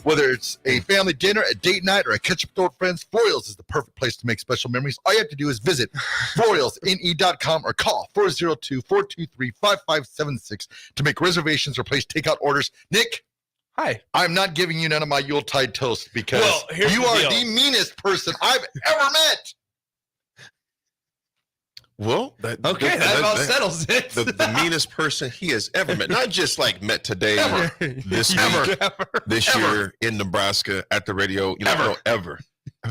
Whether it's a family dinner, a date night, or a catch-up with friends, Florial's is the perfect place to make special memories. All you have to do is visit FlorialsNE.com or call 402-423-5576 to make reservations or place takeout orders. Nick, hi. I'm not giving you none of my Yuletide toast because you are the meanest person I've ever met. Well, that about settles it. The meanest person he has ever met. Not just like met today, this week, this year in Nebraska at the radio. Ever.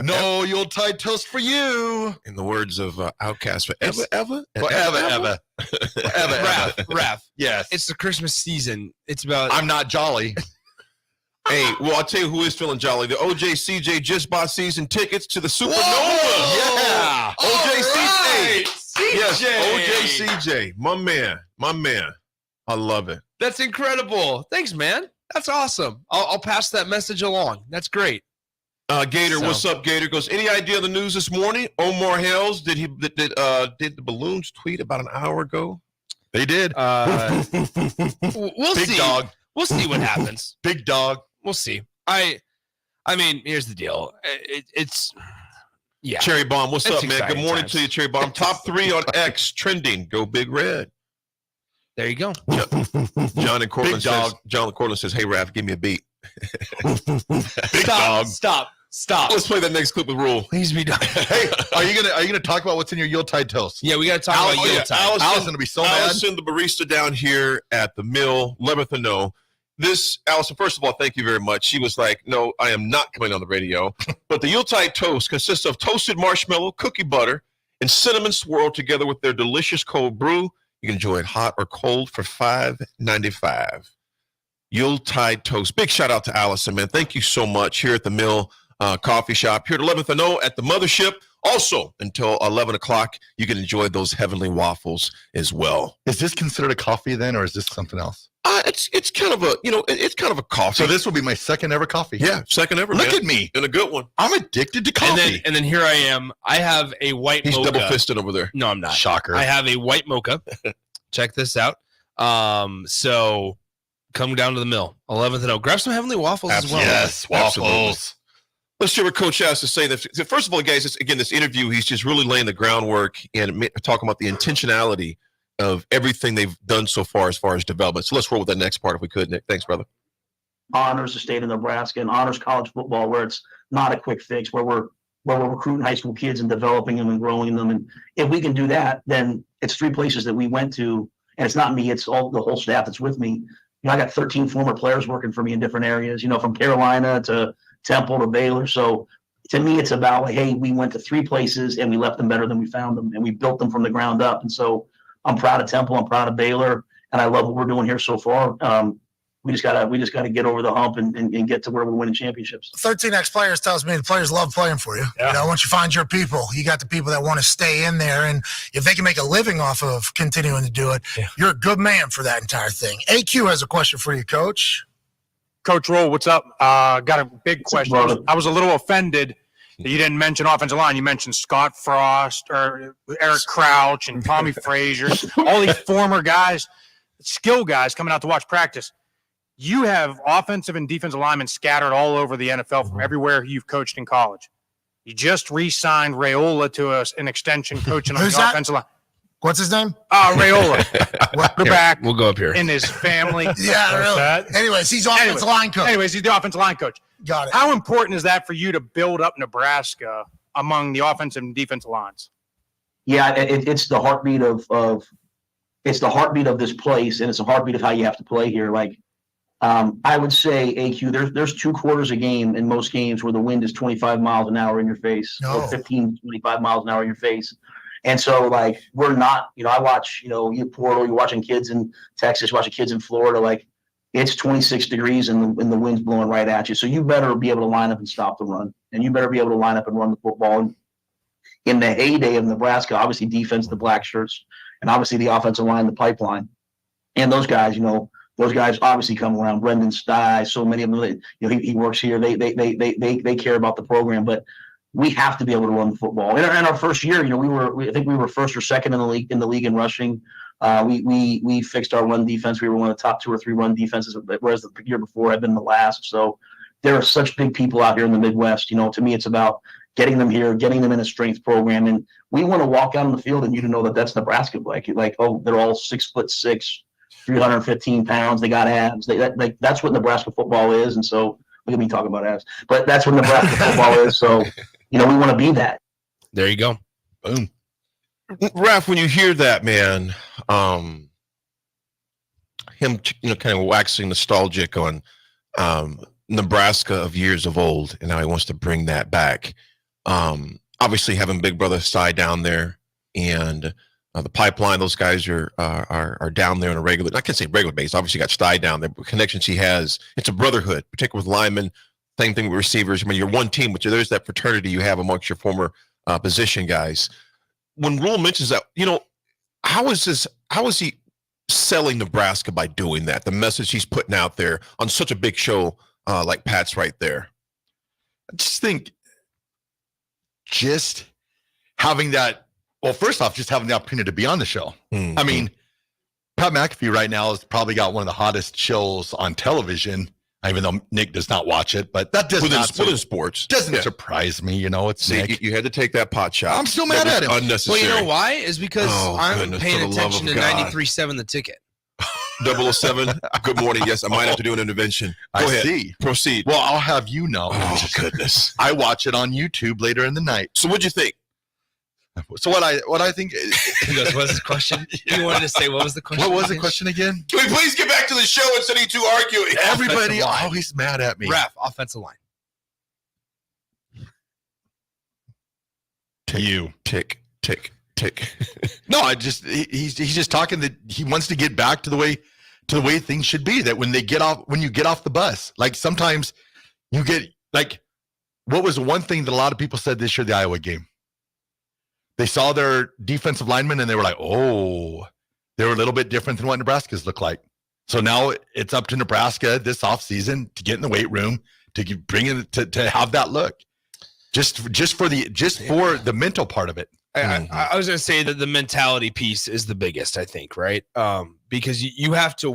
No Yuletide toast for you. In the words of Outkast, forever. Raff. Yes. It's the Christmas season. It's about. I'm not jolly. Hey, well, I'll tell you who is feeling jolly. The OJCJ just bought season tickets to the Supernova. Yeah. OJCJ. Yes, CJ. OJCJ. My man. I love it. That's incredible. Thanks, man. That's awesome. I'll pass that message along. That's great. Gator, what's up, Gator? Goes, any idea of the news this morning? Omar Hales, did the Balloons tweet about an hour ago? They did. We'll Big see. dog. We'll see what happens. Big dog. We'll see. I mean, here's the deal. It's yeah. Cherry Bomb, what's It's up, man? Good exciting morning times. to you, Cherry Bomb. Top 3 on X trending. Go Big Red. There you go. John and Cortland Big dog. John Cortland says, "Hey, Raff, give me a beat." Big dog. Stop. Let's play that next clip with Rhule. Please be done. Hey, are you gonna talk about what's in your Yuletide toast? Yeah, we got to talk about Yuletide. Allison will be so mad. Allison, the barista down here at the mill, let her know. Allison, first of all, thank you very much. She was like, no, I am not coming on the radio. But the Yuletide toast consists of toasted marshmallow, cookie butter, and cinnamon swirled together with their delicious cold brew. You can enjoy it hot or cold for $5.95. Yuletide toast. Big shout out to Allison, man. Thank you so much here at the mill coffee shop. Here at 11th and O at the mothership. Also, until 11 o'clock, you can enjoy those heavenly waffles as well. Is this considered a coffee then, or is this something else? It's kind of it's kind of a coffee. So this will be my second ever coffee. Yeah, second ever. Look man. at me. And a good one. I'm addicted to coffee. And then here I am. I have a white He's mocha. double fisted over there. No, I'm not. Shocker. I have a white mocha. Check this out. So come down to the mill. 11th and O. Grab some heavenly waffles as well. Yes, waffles. Absolutely. Let's hear what Coach has to say. First of all, guys, this interview, he's just really laying the groundwork and talking about the intentionality of everything they've done so far as development. So let's roll with that next part if we could, Nick. Thanks, brother. Honors the state of Nebraska and honors college football, where it's not a quick fix, where we're recruiting high school kids and developing them and growing them. And if we can do that, then it's 3 places that we went to, and it's not me, it's the whole staff that's with me. I got 13 former players working for me in different areas, from Carolina to Temple to Baylor. So to me, it's about like, hey, we went to 3 places and we left them better than we found them, and we built them from the ground up. And so I'm proud of Temple, I'm proud of Baylor, and I love what we're doing here so far. We just gotta get over the hump and get to where we're winning championships. 13 ex-players tells me the players love playing for you. Yeah. Once you find your people, you got the people that want to stay in there, and if they can make a living off of continuing to do it, you're a good man for that entire thing. AQ has a question for you, Coach. Coach Rhule, what's up? Got a big question. brother? I was a little offended that you didn't mention offensive line. You mentioned Scott Frost or Eric Crouch and Tommy Frazier, all these former guys, skill guys coming out to watch practice. You have offensive and defensive linemen scattered all over the NFL from everywhere you've coached in college. You just re-signed Rhule to an extension coaching on Who's the that? offensive line. What's his name? Rhule. We're back. We'll go up here. In his family. Yeah, really. That. Anyways, he's offensive line coach. Anyways, he's the offensive line coach. Got it. How important is that for you to build up Nebraska among the offensive and defensive lines? Yeah, it's the heartbeat of it's the heartbeat of this place, and it's the heartbeat of how you have to play here. Like, I would say, AQ, there's 2 quarters a game in most games where the wind is 25 miles an hour in your face, or 15, 25 miles an hour in your face. And so, like, we're not, I watch, you Portal, you're watching kids in Texas, watching kids in Florida, like, it's 26 degrees and the wind's blowing right at you. So you better be able to line up and stop the run, and you better be able to line up and run the football. And in the heyday of Nebraska, obviously defense, the black shirts, and obviously the offensive line, the pipeline. And those guys, the those guys obviously come around. Brendan Stye, so many of them. He works here. They care about the program, but we have to be able to run the football. In our first year, I think we were first or second in the league in rushing. We fixed our run defense. We were one of the top 2 or 3 run defenses, whereas the year before had been the last. So there are such big people out here in the Midwest. To me, it's about getting them here, getting them in a strength program, and we want to walk out on the field and you to know that that's Nebraska. Like, oh, they're all 6'6", 315 pounds. They got abs. That's what Nebraska football is. And so look at me talking about abs, but that's what Nebraska football is. So, we want to be that. There you go. Boom. Raff, when you hear that, man, him, kind of waxing nostalgic on Nebraska of years of old, and how he wants to bring that back. Obviously, having Big Brother Stye down there, and the pipeline, those guys are down there on a regular, I can't say regular basis. Obviously, got Stye down there, but connections he has, it's a brotherhood, particularly with linemen. Same thing with receivers. I mean, you're one team, but there's that fraternity you have amongst your former position guys. When Rhule mentions that, how is he selling Nebraska by doing that? The message he's putting out there on such a big show like Pat's right there. I just think just having that, well, first off, just having the opportunity to be on the show. Mm-hmm. I mean, Pat McAfee right now has probably got one of the hottest shows on television, even though Nick does not watch it, but that does within not sports doesn't surprise me. It's Nick. You had to take that pot shot. I'm still mad at him. Unnecessary. Well, you know why? Is because I'm goodness, paying for the love attention of to God. 93.7 The Ticket. 007. Good morning. Yes, I might have to do an intervention. Go ahead. See. Proceed. Well, I'll have you know. Oh, goodness. I watch it on YouTube later in the night. So what'd you think? So what I think He goes, what's the question? You wanted to say, what was the question? What was the question again? Can we please get back to the show instead of you two arguing? Everybody always mad at me. Raff, offensive line. Tick. No, he's just talking that he wants to get back to the way things should be. That when you get off the bus, like sometimes you get like, what was one thing that a lot of people said this year, the Iowa game? They saw their defensive linemen and they were like, oh, they were a little bit different than what Nebraska's look like. So now it's up to Nebraska this offseason to get in the weight room, to bring it to have that look. Just for the mental part of it. I was going to say that the mentality piece is the biggest, I think, right? Because you have to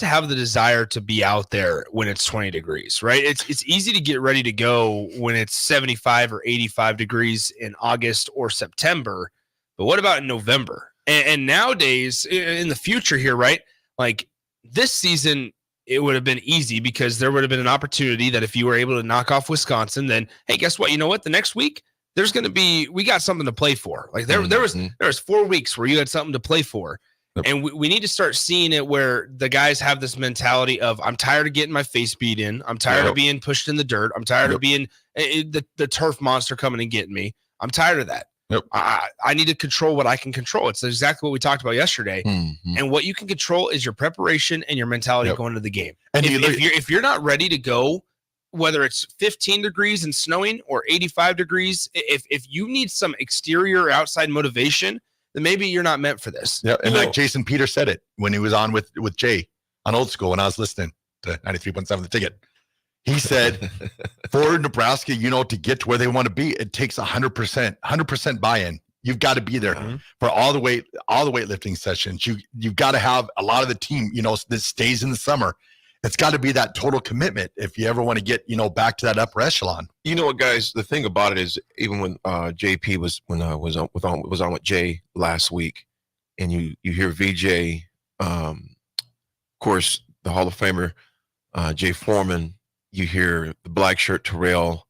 have the desire to be out there when it's 20 degrees, right? It's easy to get ready to go when it's 75 or 85 degrees in August or September, but what about in November? And nowadays, in the future here, right? Like this season, it would have been easy because there would have been an opportunity that if you were able to knock off Wisconsin, then, hey, guess what? You know what? The next week, we got something to play for. Like there was 4 weeks where you had something to play for. And we need to start seeing it where the guys have this mentality of, I'm tired of getting my face beat in. I'm tired of being pushed in the dirt. I'm tired of being the turf monster coming and getting me. I'm tired of that. I need to control what I can control. It's exactly what we talked about yesterday. Mm-hmm. And what you can control is your preparation and your mentality going into the game. And And if you're not ready to go, whether it's 15 degrees and snowing or 85 degrees, if you need some exterior or outside motivation, then maybe you're not meant for this. Yeah, and like Jason Peters said it when he was on with Jay on Old School when I was listening to 93.7 The Ticket. He said, for Nebraska, to get to where they want to be, it takes 100% buy-in. You've got to be there for all the weightlifting sessions. You've got to have a lot of the team, that stays in the summer. It's got to be that total commitment if you ever want to get, back to that upper echelon. You know what, guys? The thing about it is, even when JP was on with Jay last week, and you hear VJ, of course, the Hall of Famer Jay Foreman. You hear the black shirt Terrell,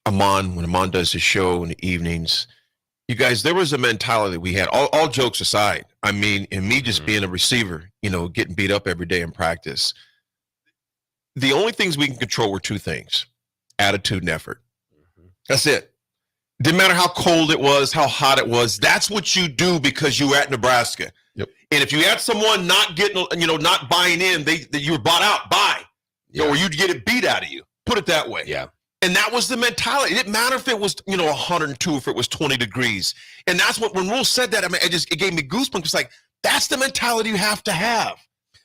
Amon, when Amon does his show in the evenings. You guys, there was a mentality we had, all jokes aside. I mean, and me just being a receiver, getting beat up every day in practice. The only things we can control were two things: attitude and effort. That's it. Didn't matter how cold it was, how hot it was. That's what you do because you were at Nebraska. Yep. And if you had someone not getting, not buying in, you were bought out, or you'd get it beat out of you. Put it that way. Yeah. And that was the mentality. It didn't matter if it was, 102, if it was 20 degrees. And that's what, when Rhule said that, I mean, it gave me goosebumps. It's like, That's the mentality you have to have.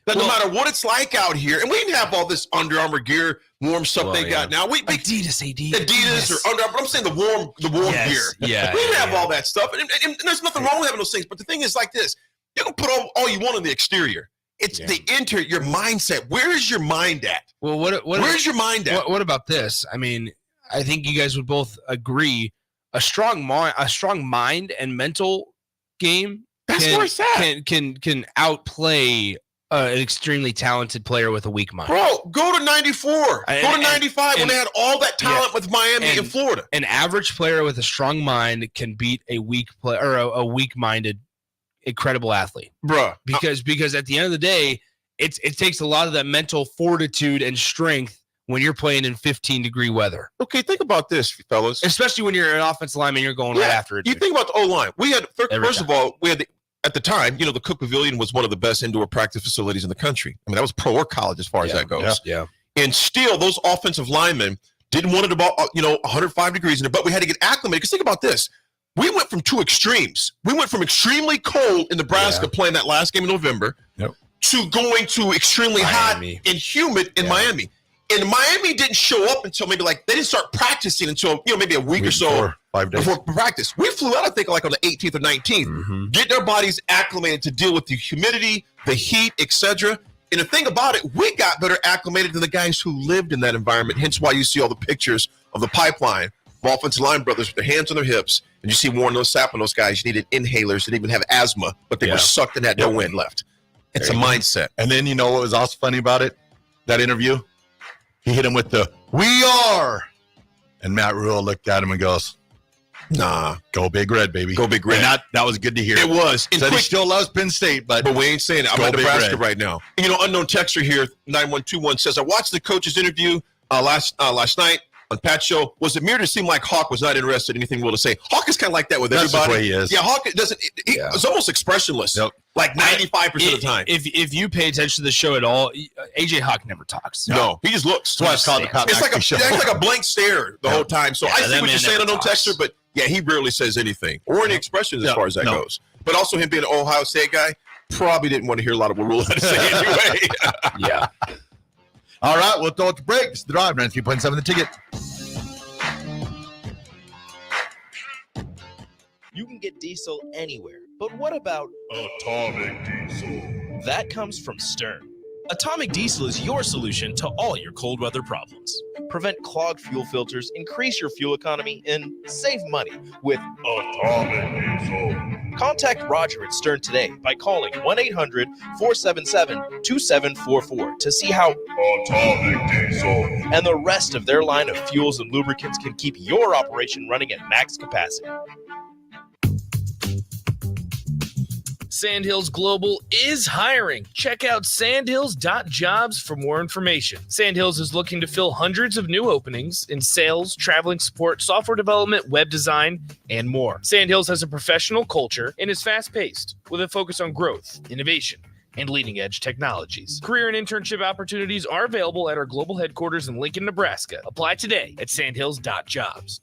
That no matter what it's like out here, and we didn't have all this Under Armour gear, warm stuff they got now. Adidas, or Under Armour. But I'm saying the warm gear. Yeah, we didn't have all that stuff, and there's nothing wrong with having those things. But the thing is like this: you can put all you want on the exterior. It's the interior, your mindset. Where is your mind at? Well, where's your mind at? What about this? I mean, I think you guys would both agree a strong mind and mental game can outplay an extremely talented player with a weak mind. Bro, go to 94. Go to 95 when they had all that talent with Miami and Florida. An average player with a strong mind can beat a weak player or a weak-minded incredible athlete. Bruh. Because at the end of the day, it takes a lot of that mental fortitude and strength when you're playing in 15-degree weather. Okay, think about this, fellas. Especially when you're an offensive lineman, you're going right after it. You think about the O-line. We had, first of all, at the time, the Cook Pavilion was one of the best indoor practice facilities in the country. I mean, that was pro or college as far as that goes. Yeah. And still, those offensive linemen didn't want it about, 105 degrees in it, but we had to get acclimated. Because think about this. We went from two extremes. We went from extremely cold in Nebraska playing that last game in November to going to extremely hot and humid in Miami. And Miami didn't show up until maybe they didn't start practicing until, maybe a week or so 5 days before practice. We flew out, I think, on the 18th or 19th, getting our bodies acclimated to deal with the humidity, the heat, etc. And the thing about it, we got better acclimated than the guys who lived in that environment. Hence why you see all the pictures of the pipeline of offensive line brothers with their hands on their hips. And you see Warren Sapp and those guys needed inhalers. They didn't even have asthma, but they were sucked in that no wind left. It's a mindset. And then, what was also funny about it? That interview? He hit him with the, "We are." And Matt Rhule looked at him and goes, "Nah, go Big Red, baby. Go Big Red." And that was good to hear. It was. Said he still loves Penn State, but we ain't saying it. I'm at Big Nebraska Red. right now. And, unknown texter here, 9121 says, I watched the coach's interview last night on Pat's show. Was it mere to seem like Hawk was not interested in anything Will to say? Hawk is kind of like that with That's everybody. the way he is. Yeah, Hawk doesn't. It's almost expressionless. Like 95% of the time. If you pay attention to the show at all, AJ Hawk never talks. No, he just looks. That's why it's called the Pat It's McAfee show. like a blank stare the whole time. So I see that what man you're saying, never unknown talks. texter, but he rarely says anything or any expressions as far as that goes. But also him being an Ohio State guy, probably didn't want to hear a lot of what Rhule had to say anyway. Yeah. All right, we'll throw it to break. It's the Drive, 93.7 The Ticket. You can get diesel anywhere, but what about Atomic Diesel? That comes from Stern. Atomic Diesel is your solution to all your cold weather problems. Prevent clogged fuel filters, increase your fuel economy, and save money with Atomic Diesel. Contact Roger at Stern today by calling 1-800-477-2744 to see how Atomic Diesel and the rest of their line of fuels and lubricants can keep your operation running at max capacity. Sandhills Global is hiring. Check out sandhills.jobs for more information. Sandhills is looking to fill hundreds of new openings in sales, traveling support, software development, web design, and more. Sandhills has a professional culture and is fast-paced with a focus on growth, innovation, and leading-edge technologies. Career and internship opportunities are available at our global headquarters in Lincoln, Nebraska. Apply today at sandhills.jobs.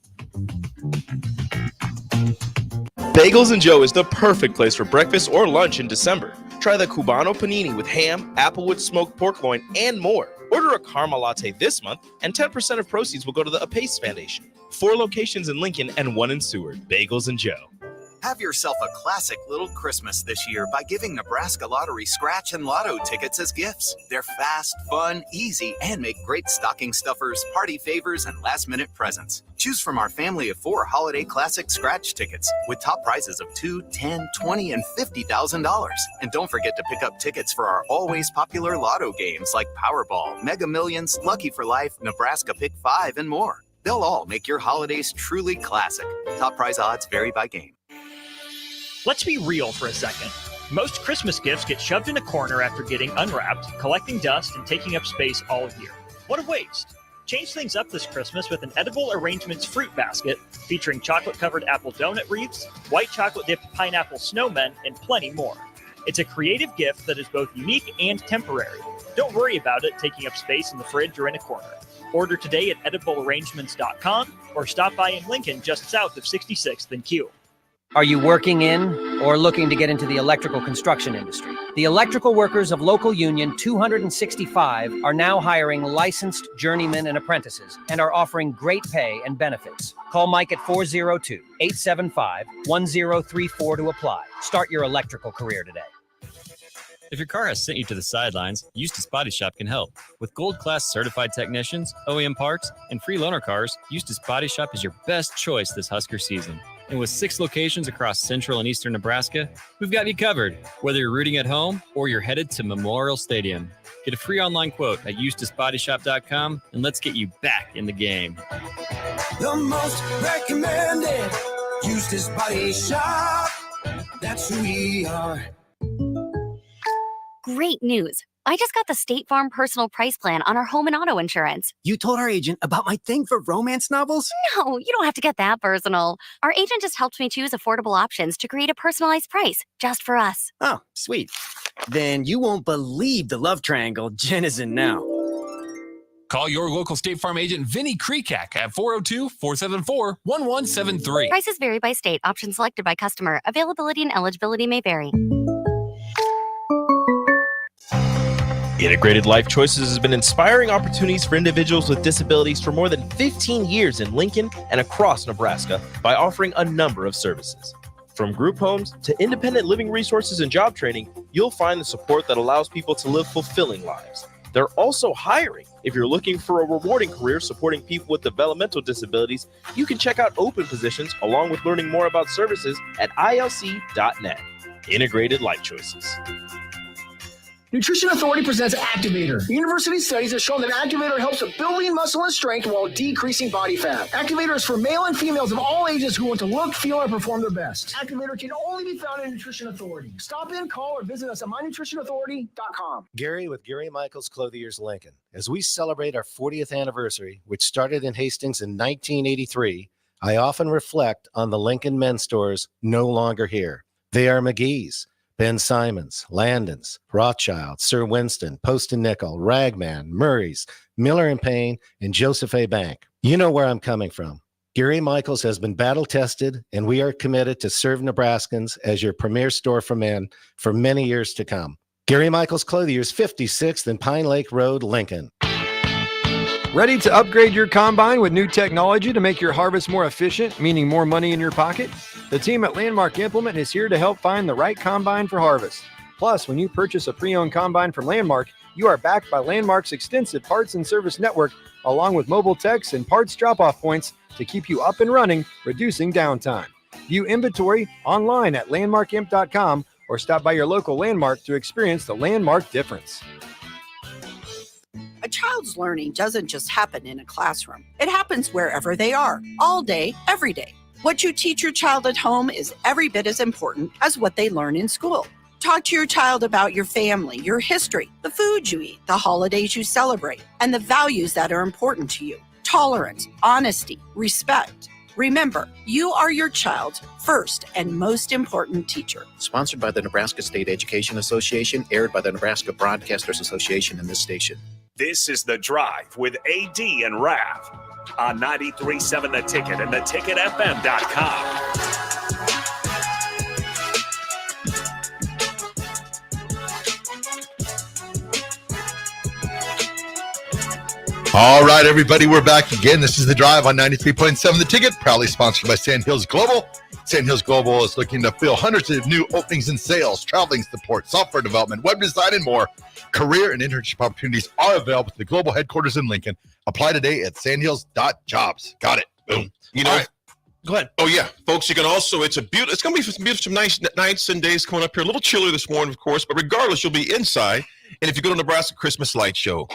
Bagels and Joe is the perfect place for breakfast or lunch in December. Try the Cubano panini with ham, applewood smoked pork loin, and more. Order a caramel latte this month, and 10% of proceeds will go to the Apace Foundation. 4 locations in Lincoln and 1 in Seward. Bagels and Joe. Have yourself a classic little Christmas this year by giving Nebraska Lottery scratch and lotto tickets as gifts. They're fast, fun, easy, and make great stocking stuffers, party favors, and last-minute presents. Choose from our family of 4 holiday classic scratch tickets with top prizes of $2, $10, $20, and $50,000. And don't forget to pick up tickets for our always popular lotto games like Powerball, Mega Millions, Lucky for Life, Nebraska Pick 5, and more. They'll all make your holidays truly classic. Top prize odds vary by game. Let's be real for a second. Most Christmas gifts get shoved in a corner after getting unwrapped, collecting dust, and taking up space all year. What a waste. Change things up this Christmas with an Edible Arrangements fruit basket featuring chocolate-covered apple donut wreaths, white chocolate-dipped pineapple snowmen, and plenty more. It's a creative gift that is both unique and temporary. Don't worry about it taking up space in the fridge or in a corner. Order today at ediblearrangements.com or stop by in Lincoln just south of 66th and Q. Are you working in, or looking to get into the electrical construction industry. The electrical workers of Local Union 265 are now hiring licensed journeymen and apprentices and are offering great pay and benefits. Call Mike at 402-875-1034 to apply. Start your electrical career today. If your car has sent you to the sidelines, Eustace Body Shop can help. With gold-class certified technicians, OEM parts, and free loaner cars, Eustace Body Shop is your best choice this Husker season. And with 6 locations across central and eastern Nebraska, we've got you covered. Whether you're rooting at home or you're headed to Memorial Stadium, get a free online quote at EustaceBodyShop.com, and let's get you back in the game. The most recommended Eustace Body Shop. That's who we are. Great news. I just got the State Farm personal price plan on our home and auto insurance. You told our agent about my thing for romance novels? No, you don't have to get that personal. Our agent just helped me choose affordable options to create a personalized price just for us. Oh, sweet. Then you won't believe the love triangle Jen is in now. Call your local State Farm agent, Vinny Krekak, at 402-474-1173. Prices vary by state. Options selected by customer. Availability and eligibility may vary. Integrated Life Choices has been inspiring opportunities for individuals with disabilities for more than 15 years in Lincoln and across Nebraska by offering a number of services. From group homes to independent living resources and job training, you'll find the support that allows people to live fulfilling lives. They're also hiring. If you're looking for a rewarding career supporting people with developmental disabilities, you can check out open positions along with learning more about services at ilc.net. Integrated Life Choices. Nutrition Authority presents Activator. University studies have shown that Activator helps with building muscle and strength while decreasing body fat. Activator is for male and females of all ages who want to look, feel, and perform their best. Activator can only be found in Nutrition Authority. Stop in, call, or visit us at mynutritionauthority.com. Gary with Gary Michaels Clothiers Lincoln. As we celebrate our 40th anniversary, which started in Hastings in 1983, I often reflect on the Lincoln men's stores no longer here. They are McGee's, Ben Simons, Landon's, Rothschild, Sir Winston, Post and Nickel, Ragman, Murray's, Miller and Payne, and Joseph A. Bank. You know where I'm coming from. Gary Michaels has been battle tested, and we are committed to serve Nebraskans as your premier store for men for many years to come. Gary Michaels Clothiers, 56th and Pine Lake Road, Lincoln. Ready to upgrade your combine with new technology to make your harvest more efficient, meaning more money in your pocket? The team at Landmark Implement is here to help find the right combine for harvest. Plus, when you purchase a pre-owned combine from Landmark, you are backed by Landmark's extensive parts and service network, along with mobile techs and parts drop-off points to keep you up and running, reducing downtime. View inventory online at landmarkimp.com or stop by your local Landmark to experience the Landmark difference. A child's learning doesn't just happen in a classroom. It happens wherever they are, all day, every day. What you teach your child at home is every bit as important as what they learn in school. Talk to your child about your family, your history, the food you eat, the holidays you celebrate, and the values that are important to you. Tolerance, honesty, respect. Remember, you are your child's first and most important teacher. Sponsored by the Nebraska State Education Association, aired by the Nebraska Broadcasters Association and this station. This is The Drive with AD and Raff on 93.7 The Ticket and theticketfm.com. All right, everybody, we're back again. This is The Drive on 93.7 The Ticket, proudly sponsored by Sandhills Global. Sandhills Global is looking to fill hundreds of new openings in sales, traveling support, software development, web design, and more. Career and internship opportunities are available at the global headquarters in Lincoln. Apply today at sandhills.jobs. Got it. Boom. You know, All right. Go ahead. Oh yeah, folks, you can also. It's going to be some beautiful, nice nights and days coming up here. A little chillier this morning, of course, but regardless, you'll be inside. And if you go to Nebraska Christmas Light Show,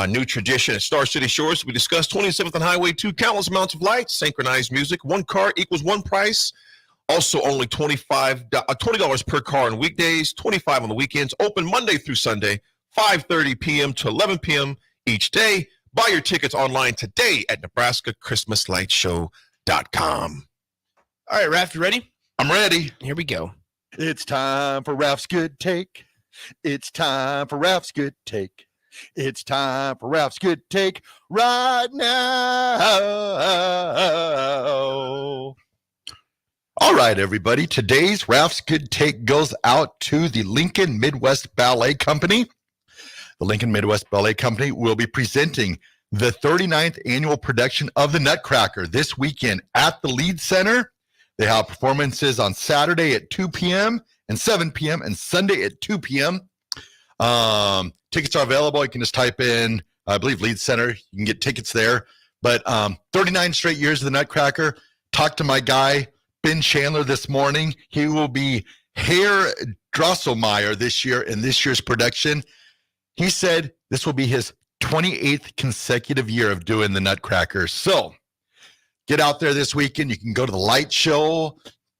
new tradition at Star City Shores, we discussed 27th and Highway 2, countless amounts of lights, synchronized music, one car equals one price. Also, only $20 per car on weekdays, $25 on the weekends. Open Monday through Sunday, 5:30 p.m. to 11 p.m. each day. Buy your tickets online today at NebraskaChristmasLightShow.com. All right, Raff, you ready? I'm ready. Here we go. It's time for Raff's Good Take. It's time for Raff's Good Take. It's time for Raff's Good Take right now. All right, everybody. Today's Raff's Good Take goes out to the Lincoln Midwest Ballet Company. The Lincoln Midwest Ballet Company will be presenting the 39th annual production of the Nutcracker this weekend at the Lead Center. They have performances on Saturday at 2 p.m. and 7 p.m. and Sunday at 2 p.m. Tickets are available. You can just type in, I believe, Lead Center. You can get tickets there. But 39 straight years of the Nutcracker. Talked to my guy, Ben Chandler, this morning. He will be Herr Drosselmeyer this year in this year's production. He said this will be his 28th consecutive year of doing the Nutcracker. So get out there this weekend. You can go to the light show,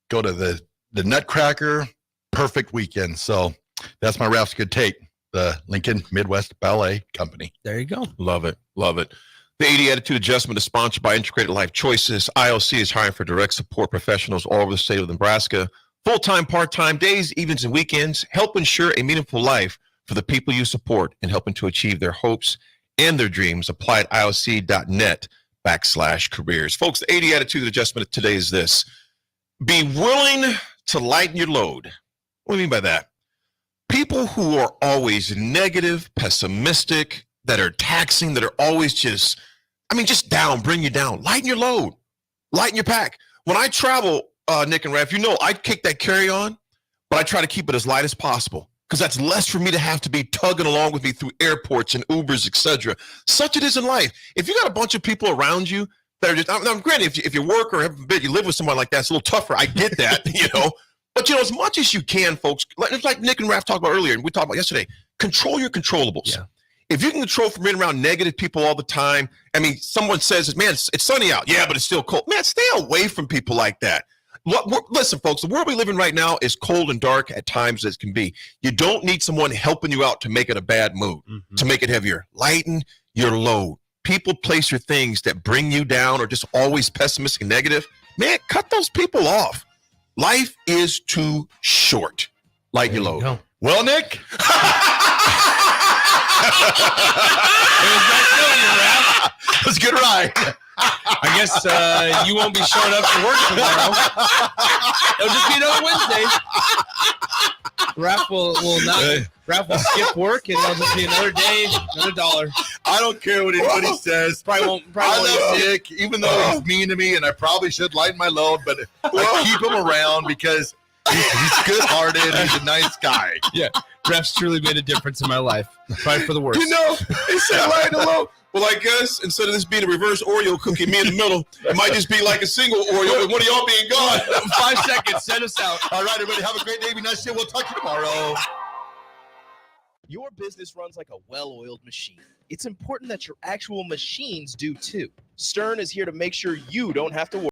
go to the Nutcracker. Perfect weekend. So that's my Raff's Good Take, the Lincoln Midwest Ballet Company. There you go. Love it. Love it. The 80 Attitude Adjustment is sponsored by Integrated Life Choices. ILC is hiring for direct support professionals all over the state of Nebraska. Full-time, part-time, days, evenings, and weekends. Help ensure a meaningful life for the people you support and helping to achieve their hopes and their dreams. Apply at ilc.net/careers. Folks, the 80 Attitude Adjustment today is this. Be willing to lighten your load. What do you mean by that? People who are always negative, pessimistic, that are taxing, that are always just down, bring you down. Lighten your load. Lighten your pack. When I travel, Nick and Raff, I kick that carry-on, but I try to keep it as light as possible because that's less for me to have to be tugging along with me through airports and Ubers, etc. Such it is in life. If you got a bunch of people around you that are just, now granted, if you work or you live with someone like that, it's a little tougher. I get that, But, as much as you can, folks, like Nick and Raff talked about earlier, and we talked about yesterday, control your controllables. Yeah. If you can control from being around negative people all the time, someone says, man, it's sunny out. Yeah, but it's still cold. Man, stay away from people like that. Listen, folks, the world we live in right now is cold and dark at times as can be. You don't need someone helping you out to make it a bad mood, to make it heavier. Lighten your load. People, place, or things that bring you down or just always pessimistic and negative. Man, cut those people off. Life is too short. Lighten your load. Go. Well, Nick. It was good ride. I guess you won't be showing up for work tomorrow. It'll just be another Wednesday. Raff will skip work and it'll just be another day, another dollar. I don't care what anybody says. Probably won't Nick, even though he's mean to me and I probably should lighten my load, but I keep him around because he's good-hearted. He's a nice guy. Yeah. Raff's truly made a difference in my life. Probably for the worst. He said lighten the load. Well, I guess instead of this being a reverse Oreo cookie, me in the middle, it might just be like a single Oreo with one of y'all being gone. 5 seconds. Send us out. All right, everybody. Have a great day. Be nice to you. We'll talk to you tomorrow. Your business runs like a well-oiled machine. It's important that your actual machines do too. Stern is here to make sure you don't have to worry.